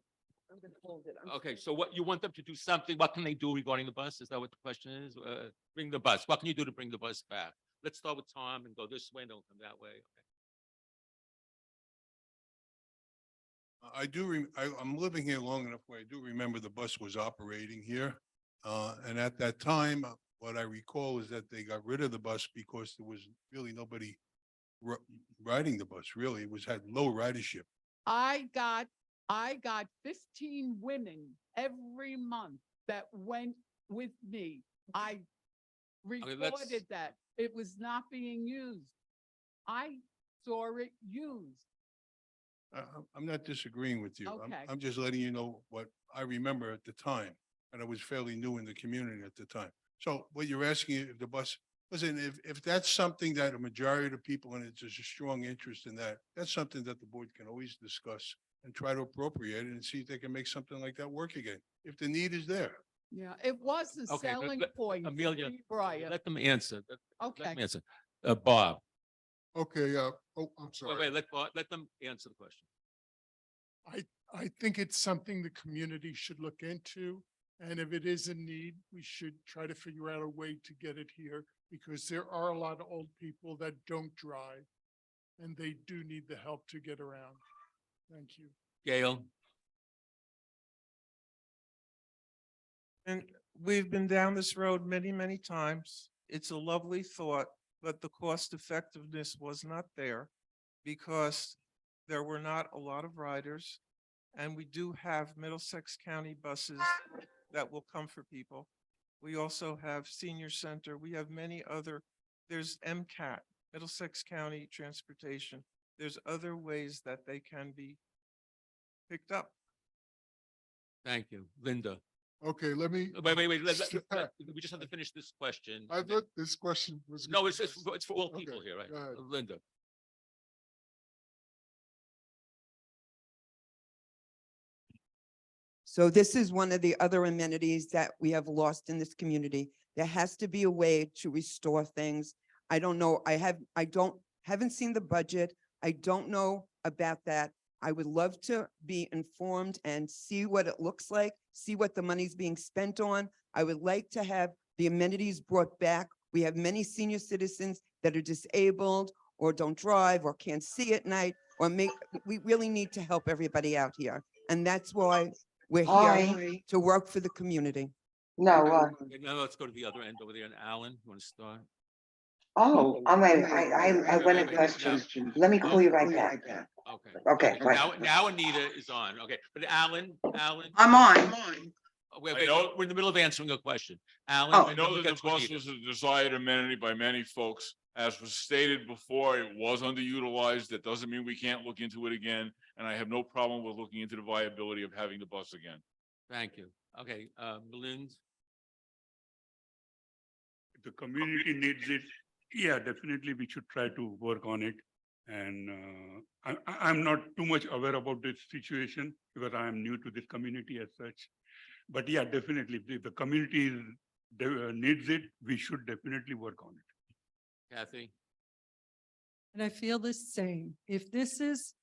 gonna hold it. okay, so what, you want them to do something, what can they do regarding the bus? Is that what the question is? Bring the bus, what can you do to bring the bus back? Let's start with Tom and go this way, and don't come that way. Okay. I'm living here long enough where I do remember the bus was operating here. And at that time, what I recall is that they got rid of the bus because there was really nobody riding the bus, really. It had low ridership. I got 15 women every month that went with me. I let's- reported that it was not being used. I saw it used. I'm not disagreeing with you. Okay. I'm just letting you know what I remember at the time. And I was fairly new in the community at the time. So what you're asking, if the bus, listen, if that's something that a majority of the people, and it's just a strong interest in that, that's something that the board can always discuss and try to appropriate it and see if they can make something like that work again, if the need is there. Yeah, it was a Okay, selling point. for Amelia, me, Brian. let them answer. Let Okay. them answer. Bob, Okay, I'm sorry. wait, let them answer the question. I think it's something the community should look into. And if it is a need, we should try to figure out a way to get it here because there are a lot of old people that don't drive and they do need the help to get around. Thank you. Gail, And we've been down this road many, many times. It's a lovely thought, but the cost effectiveness was not there because there were not a lot of riders. And we do have Middlesex County buses that will come for people. We also have senior center. We have many other, there's MCAT, Middlesex County Transportation. There's other ways that they can be picked up. thank you. Linda, Okay, let me. wait, we just have to finish this question. I thought this question was. No, it's for all people Okay, here, right? go ahead. Linda. So this is one of the other amenities that we have lost in this community. There has to be a way to restore things. I don't know, haven't seen the budget. I don't know about that. I would love to be informed and see what it looks like, see what the money's being spent on. I would like to have the amenities brought back. We have many senior citizens that are disabled or don't drive or can't see at night we really need to help everybody out here. And that's why we're here Hi. to work for the community. No, Okay, now let's go to the other end over there. And Alan, you want to start? I'm wait, I went a question. Let me call you right back. Okay. Okay, right. Now Anita is on. Okay, but Alan. I'm on. Wait, we're in the middle of answering a question. Alan. Oh. I know that the bus was a desired amenity by many folks. As was stated before, it was underutilized. That doesn't mean we can't look into it again. And I have no problem with looking into the viability of having the bus again. Thank you. Okay, Malind. If the community needs it, yeah, definitely we should try to work on it. And I'm not too much aware about this situation because I am new to this community as such. But yeah, definitely, if the community needs it, we should definitely work on it. Kathy. And I feel the same. If this is,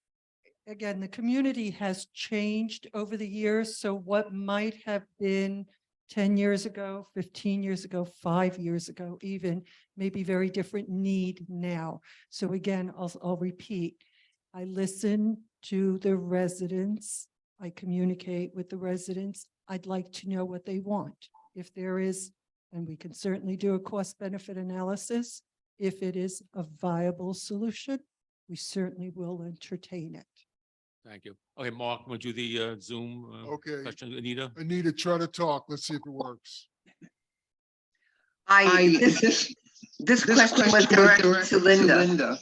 again, the community has changed over the years. So what might have been 10 years ago, 15 years ago, 5 years ago, even may be very different need now. So again, I'll repeat, I listen to the residents. I communicate with the residents. I'd like to know what they want. If there is, and we can certainly do a cost benefit analysis. If it is a viable solution, we certainly will entertain it. Thank you. Okay, Mark, would you the Zoom Okay. question, Anita? Anita, try to talk. Let's see if it works. This question was directed to Linda.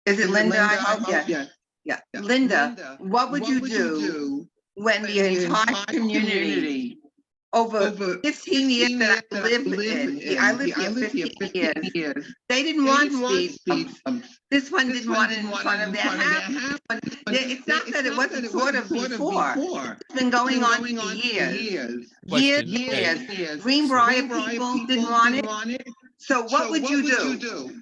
Is it Linda? I hope, yeah. Yeah, Linda, what would you do when the entire community over 15 years that I lived in, I lived here 15 years, they didn't want speed bumps. This one didn't want it in front of their house. It's not that it wasn't thought of before. It's been going on for years. Years. Greenbrier people didn't want it. So what would you do?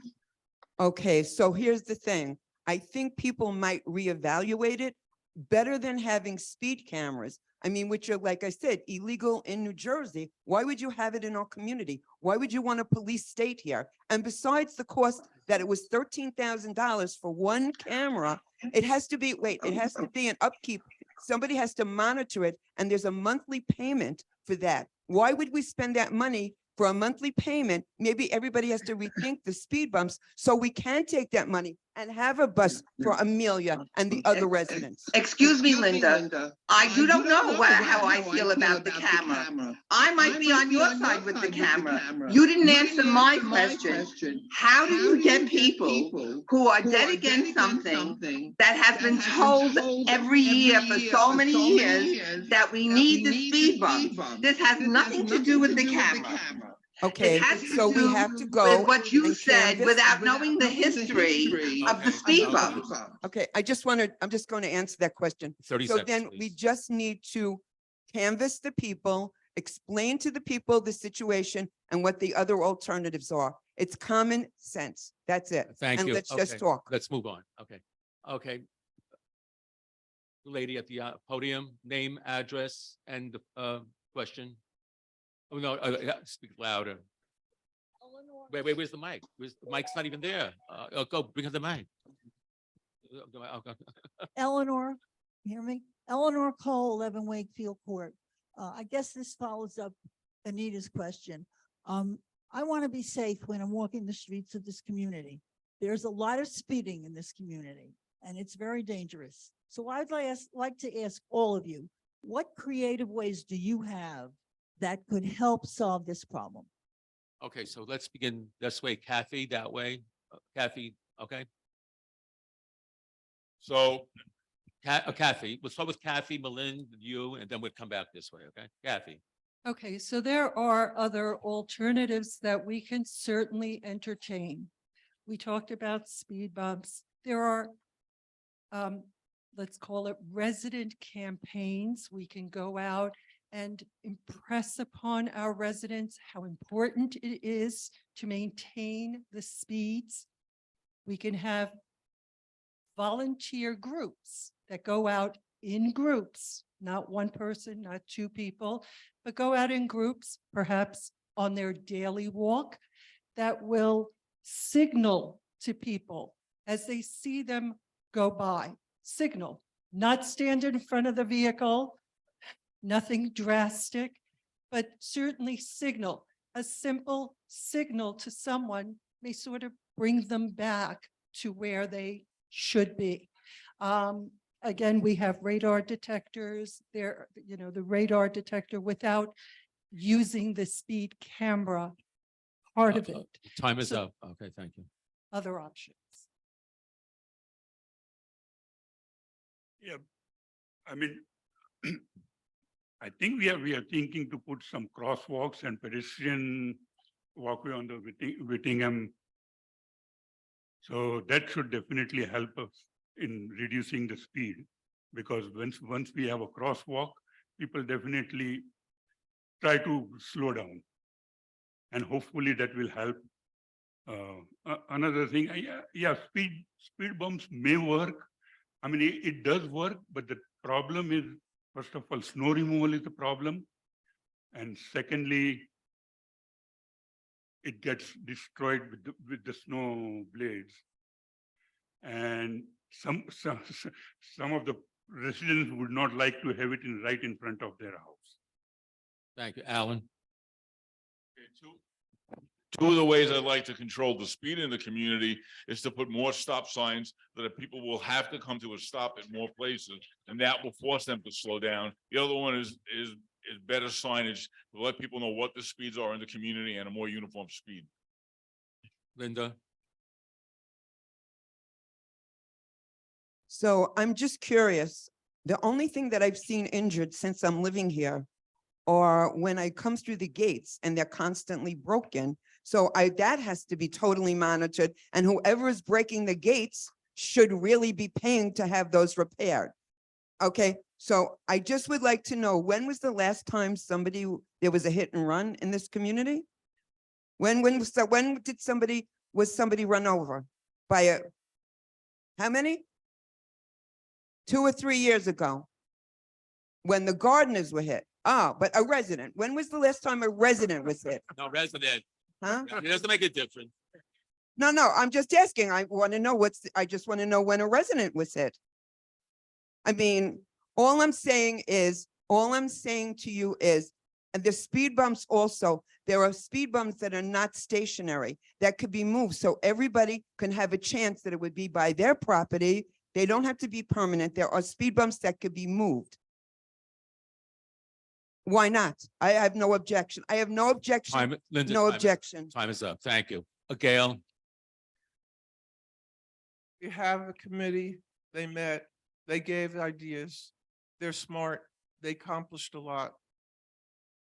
Okay, so here's the thing. I think people might reevaluate it better than having speed cameras. I mean, which are, like I said, illegal in New Jersey. Why would you have it in our community? Why would you want a police state here? And besides the cost that it was $13,000 for one camera, it has to be, it has to be an upkeep. Somebody has to monitor it, and there's a monthly payment for that. Why would we spend that money for a monthly payment? Maybe everybody has to rethink the speed bumps so we can take that money and have a bus for Amelia and the other residents. Excuse me, Linda. I don't know how I feel about the camera. I might be on your side with the camera. You didn't answer my question. How do you get people who are dead against something that have been told every year for so many years that we need the speed bump? This has nothing to do with the camera. Okay, It has to so we do have to go. with what you and said canvass. without knowing the history of the speed bumps. Okay, I'm just going to answer that question. 30 So seconds, then we please. just need to canvass the people, explain to the people the situation and what the other alternatives are. It's common sense. That's it. Thank you. And let's just Okay, talk. Let's move on. Okay. Okay. Lady at the podium, name, address, and the question. Oh, no, yeah, speak louder. Wait, where's the mic? The mic's not even there. Go, bring her the mic. Eleanor, hear me? Eleanor Cole, 11 Wakefield Court. I guess this follows up Anita's question. I want to be safe when I'm walking the streets of this community. There's a lot of speeding in this community, and it's very dangerous. So I'd like to ask all of you, what creative ways do you have that could help solve this problem? Okay, so let's begin this way. Kathy, that way. Kathy, okay? So Kathy, we'll start with Kathy, Melinda, you, and then we'll come back this way, okay? Kathy. Okay, so there are other alternatives that we can certainly entertain. We talked about speed bumps. There are, let's call it resident campaigns. We can go out and impress upon our residents how important it is to maintain the speeds. We can have volunteer groups that go out in groups, not one person, not two people, but go out in groups, perhaps on their daily walk, that will signal to people as they see them go by. Signal, not stand in front of the vehicle, nothing drastic, but certainly signal. A simple signal to someone may sort of bring them back to where they should be. Again, we have radar detectors there, the radar detector without using the speed camera part of it. Time is So- up. Okay, thank you. Other options. Yeah, I mean, I think we are thinking to put some crosswalks and pedestrian walkway on the Whittingham. So that should definitely help us in reducing the speed, because once we have a crosswalk, people definitely try to slow down. And hopefully that will help. Another thing, yeah, speed bumps may work. I mean, it does work, but the problem is, first of all, snow removal is the problem. And secondly, it gets destroyed with the snow blades. And some of the residents would not like to have it right in front of their house. Thank you, Alan. Two of the ways I'd like to control the speed in the community is to put more stop signs so that people will have to come to a stop at more places, and that will force them to slow down. The other one is better signage to let people know what the speeds are in the community and a more uniform speed. Linda? So I'm just curious, the only thing that I've seen injured since I'm living here or when I come through the gates and they're constantly broken. So that has to be totally monitored, and whoever is breaking the gates should really be paying to have those repaired. Okay, so I just would like to know, when was the last time there was a hit and run in this community? When did somebody run over by how many? 2 or 3 years ago, when the gardeners were hit. But a resident, when was the last time a resident was hit? No, resident. Huh? It doesn't make a difference. No, I'm just asking. I want to know I just want to know when a resident was hit. I mean, all I'm saying to you is, and the speed bumps also, there are speed bumps that are not stationary, that could be moved. So everybody can have a chance that it would be by their property. They don't have to be permanent. There are speed bumps that could be moved. Why not? I have no objection. I have no objection. Linda, No objection. Time is up. Thank you. Gail? You have a committee, they met, they gave ideas, they're smart, they accomplished a lot.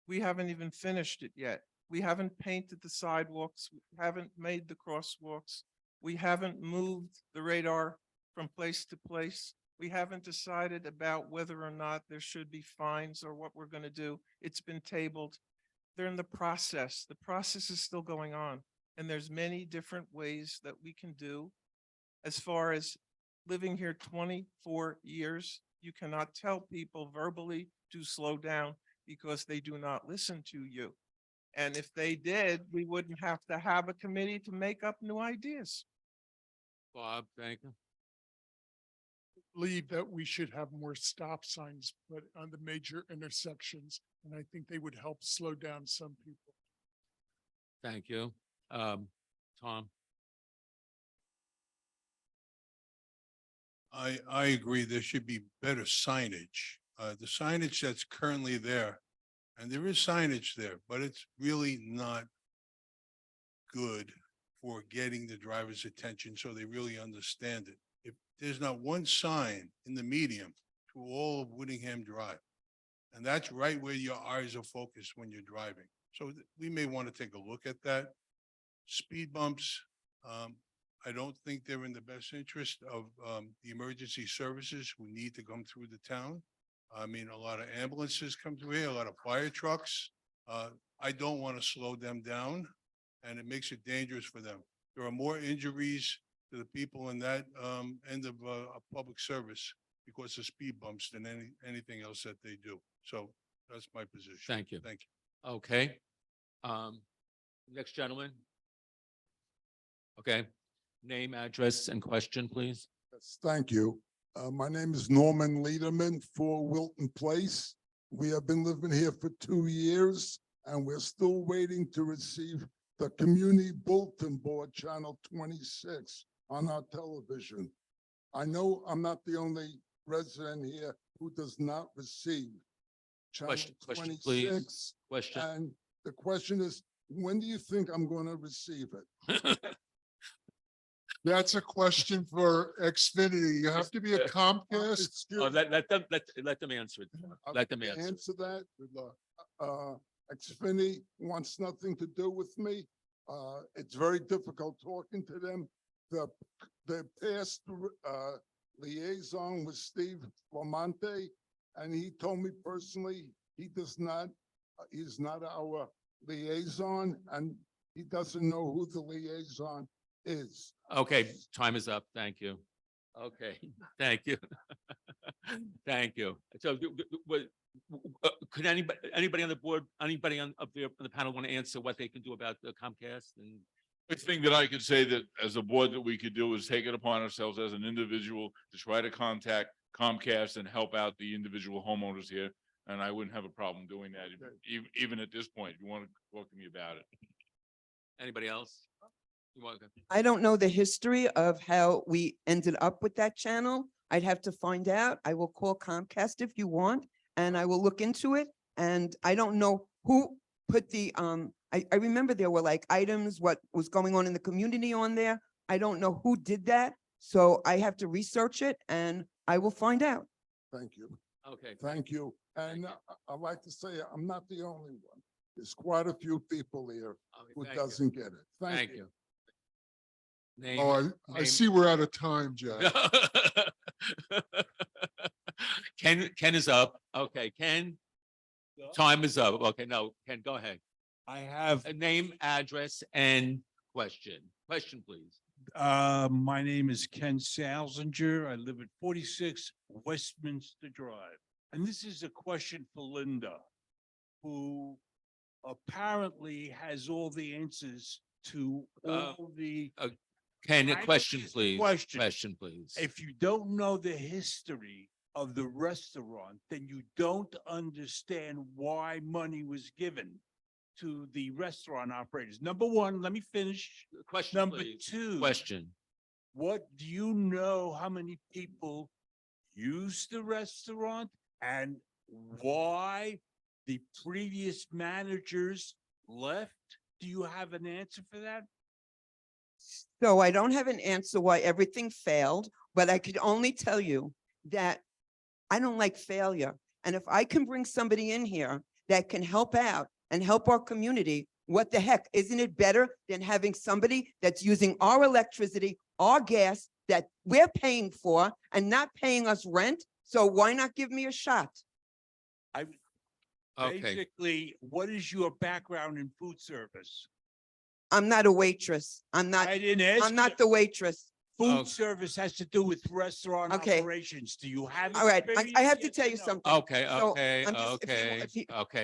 We haven't even finished it yet. We haven't painted the sidewalks, we haven't made the crosswalks, we haven't moved the radar from place to place. We haven't decided about whether or not there should be fines or what we're going to do. It's been tabled. They're in the process. The process is still going on. And there's many different ways that we can do. As far as living here 24 years, you cannot tell people verbally to slow down because they do not listen to you. And if they did, we wouldn't have to have a committee to make up new ideas. Bob, thank you. Believe that we should have more stop signs put on the major intersections, and I think they would help slow down some people. Thank you. Tom? I agree. There should be better signage. The signage that's currently there, and there is signage there, but it's really not good for getting the driver's attention so they really understand it. If there's not one sign in the medium to all of Whittingham Drive, and that's right where your eyes are focused when you're driving. So we may want to take a look at that. Speed bumps, I don't think they're in the best interest of the emergency services who need to come through the town. I mean, a lot of ambulances come through here, a lot of fire trucks. I don't want to slow them down, and it makes it dangerous for them. There are more injuries to the people in that end of a public service because of speed bumps than anything else that they do. So that's my position. Thank you. Thank you. Okay. Next gentleman. Okay. Name, address, and question, please. Yes, thank you. My name is Norman Lederman, 4 Wilton Place. We have been living here for 2 years, and we're still waiting to receive the Community Bulletin Board, Channel 26, on our television. I know I'm not the only resident here who does not receive Channel Question, please. 26. Question. And the question is, when do you think I'm going to receive it? That's a question for Xfinity. You have to be a Comcast. Let them answer it. Let them answer. Answer that. Xfinity wants nothing to do with me. It's very difficult talking to them. The past liaison was Steve Lamonte, and he told me personally he's not our liaison, and he doesn't know who the liaison is. Okay, time is up. Thank you. Okay, thank you. Thank you. So could anybody on the board, anybody up there on the panel want to answer what they can do about the Comcast and The thing that I could say that as a board that we could do is take it upon ourselves as an individual to try to contact Comcast and help out the individual homeowners here. And I wouldn't have a problem doing that, even at this point, if you want to talk to me about it. Anybody else? You want to- I don't know the history of how we ended up with that channel. I'd have to find out. I will call Comcast if you want, and I will look into it. And I don't know who put the, I remember there were like items, what was going on in the community on there. I don't know who did that. So I have to research it and I will find out. Thank you. Okay. Thank you. And I'd like to say, I'm not the only one. There's quite a few people here Okay, who thank you. doesn't get it. Thank you. Name- Oh, I name- see we're out of time, Jack. Ken is up. Okay, Ken. Time is up. Okay, no, Ken, go ahead. I have, Name, address, and question. Question, please. my name is Ken Salzinger. I live at 46 Westminster Drive. And this is a question for Linda, who apparently has all the answers to all the. Ken, a I question, just- please. question. Question, please. If you don't know the history of the restaurant, then you don't understand why money was given to the restaurant operators. Number one, let me finish. Question, Number please. two. Question. What do you know how many people use the restaurant and why the previous managers left? Do you have an answer for that? So I don't have an answer why everything failed, but I could only tell you that I don't like failure. And if I can bring somebody in here that can help out and help our community, what the heck? Isn't it better than having somebody that's using our electricity, our gas that we're paying for and not paying us rent? So why not give me a shot? Okay. Basically, what is your background in food service? I'm not a waitress. I'm not, I didn't ask. I'm not the waitress. Food service has to do with restaurant Okay. operations. Do you have? All right, I have to experience? tell you Yes or no? something. Okay, So, okay, I'm just- if you- okay, if you- okay.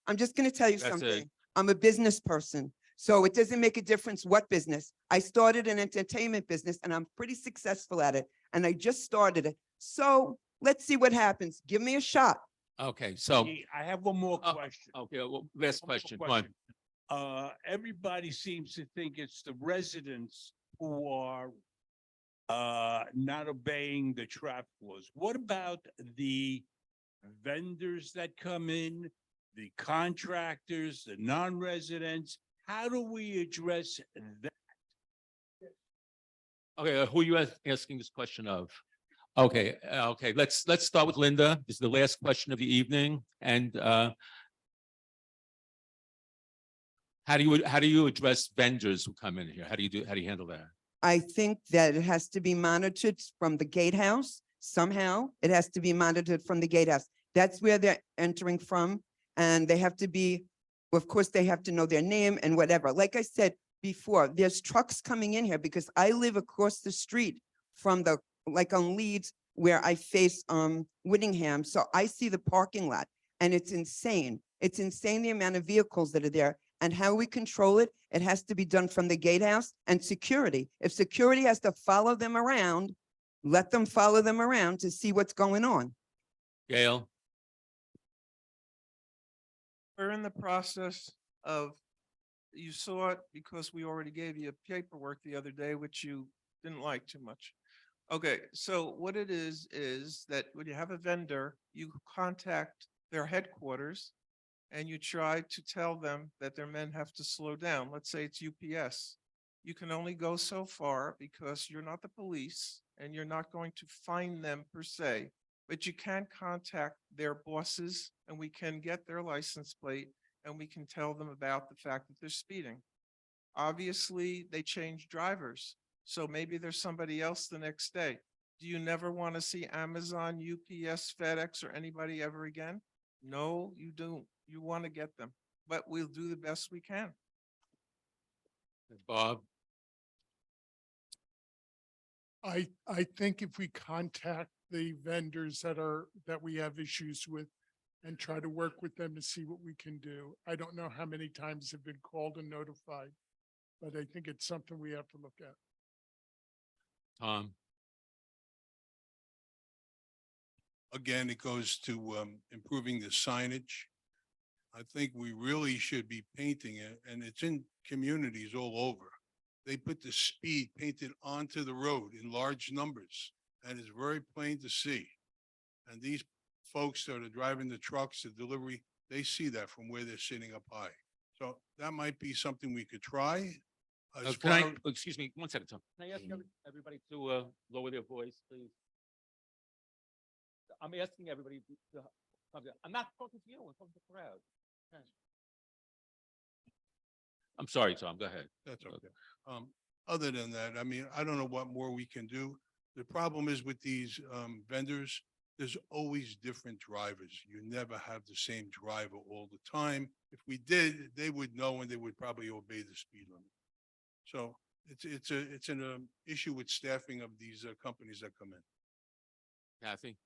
I'm just gonna tell you That's it. something. I'm a business person, so it doesn't make a difference what business. I started an entertainment business and I'm pretty successful at it. And I just started it. So let's see what happens. Give me a shot. Okay, so, I have one more Oh, question. okay, well, last One more question. Come on. Everybody seems to think it's the residents who are not obeying the traffic laws. What about the vendors that come in, the contractors, the non-residents? How do we address that? Okay, who are you asking this question of? Okay, okay, let's start with Linda. This is the last question of the evening, and how do you address vendors who come in here? How do you handle that? I think that it has to be monitored from the gatehouse somehow. It has to be monitored from the gatehouse. That's where they're entering from. And they have to be, of course, they have to know their name and whatever. Like I said before, there's trucks coming in here because I live across the street from the, like on Leeds, where I face Whittingham. So I see the parking lot and it's insane. It's insane the amount of vehicles that are there. And how we control it, it has to be done from the gatehouse and security. If security has to follow them around, let them follow them around to see what's going on. Gail? We're in the process of, you saw it because we already gave you paperwork the other day, which you didn't like too much. Okay, so what it is that when you have a vendor, you contact their headquarters and you try to tell them that their men have to slow down. Let's say it's UPS. You can only go so far because you're not the police and you're not going to fine them per se, but you can contact their bosses and we can get their license plate and we can tell them about the fact that they're speeding. Obviously, they change drivers. So maybe there's somebody else the next day. Do you never want to see Amazon, UPS, FedEx, or anybody ever again? No, you don't. You want to get them, but we'll do the best we can. Bob? I think if we contact the vendors that we have issues with and try to work with them to see what we can do. I don't know how many times have been called and notified. but I think it's something we have to look at. Tom, Again, it goes to improving the signage. I think we really should be painting it, and it's in communities all over. They put the speed painted onto the road in large numbers, and it's very plain to see. And these folks that are driving the trucks, the delivery, they see that from where they're sitting up high. So that might be something we could try. As can I, far- excuse me, one second, Tom. Can I ask everybody to lower their voice, please? I'm asking everybody to, I'm not talking to you, I'm talking to the crowd. Okay. I'm sorry, Tom, go ahead. That's okay. Other than that, I mean, I don't know what more we can do. The problem is with these vendors, there's always different drivers. You never have the same driver all the time. If we did, they would know and they would probably obey the speed limit. So it's an issue with staffing of these companies that come in. Kathy?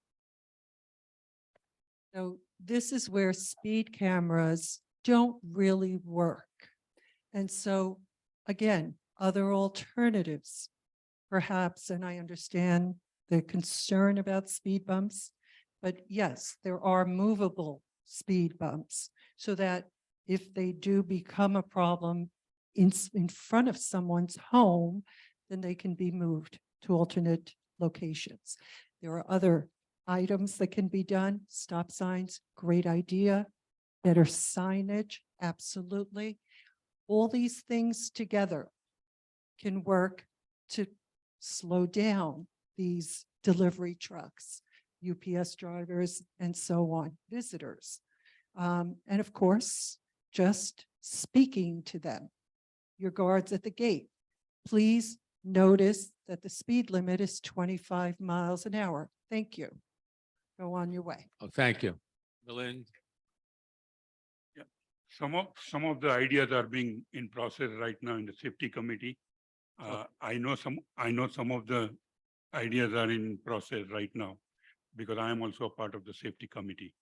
So this is where speed cameras don't really work. And so, again, other alternatives, perhaps, and I understand the concern about speed bumps, but yes, there are movable speed bumps so that if they do become a problem in front of someone's home, then they can be moved to alternate locations. There are other items that can be done. Stop signs, great idea. Better signage, absolutely. All these things together can work to slow down these delivery trucks, UPS drivers, and so on, visitors. And of course, just speaking to them, your guards at the gate, please notice that the speed limit is 25 miles an hour. Thank you. Go on your way. Oh, thank you. Milind? Some of the ideas are being in process right now in the safety committee. I know some of the ideas are in process right now because I am also a part of the safety committee.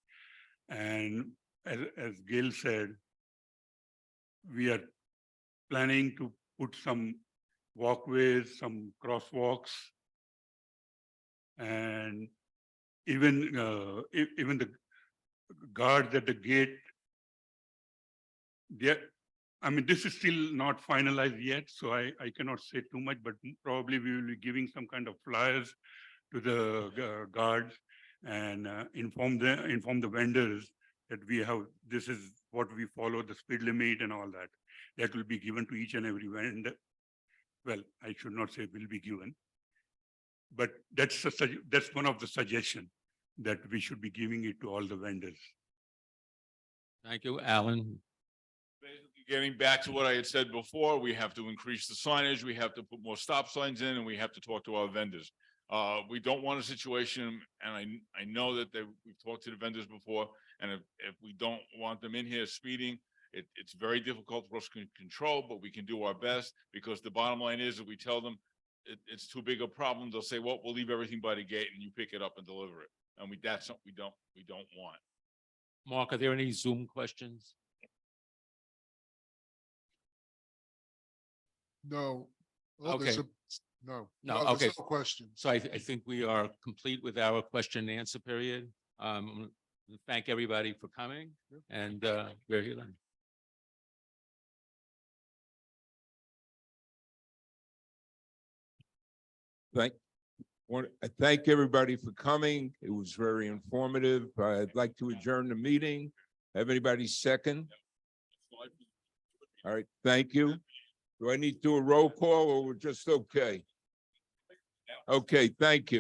And as Gail said, we are planning to put some walkways, some crosswalks, and even the guards at the gate. I mean, this is still not finalized yet, so I cannot say too much, but probably we will be giving some kind of flyers to the guards and inform the vendors that this is what we follow, the speed limit and all that. That will be given to each and every vendor. Well, I should not say will be given, but that's one of the suggestions that we should be giving it to all the vendors. Thank you, Alan. Basically, getting back to what I had said before, we have to increase the signage, we have to put more stop signs in, and we have to talk to our vendors. We don't want a situation, and I know that we've talked to the vendors before, and if we don't want them in here speeding, it's very difficult for us to control, but we can do our best, because the bottom line is, if we tell them it's too big a problem, they'll say, well, we'll leave everything by the gate and you pick it up and deliver it. And that's something we don't want. Mark, are there any Zoom questions? No. Okay. No. No, there's okay. no questions. So I think we are complete with our question and answer period. Thank everybody for coming, and we're here then. I thank everybody for coming. It was very informative. I'd like to adjourn the meeting. Have anybody second? All right, thank you. Do I need to do a roll call or we're just okay? Okay, thank you.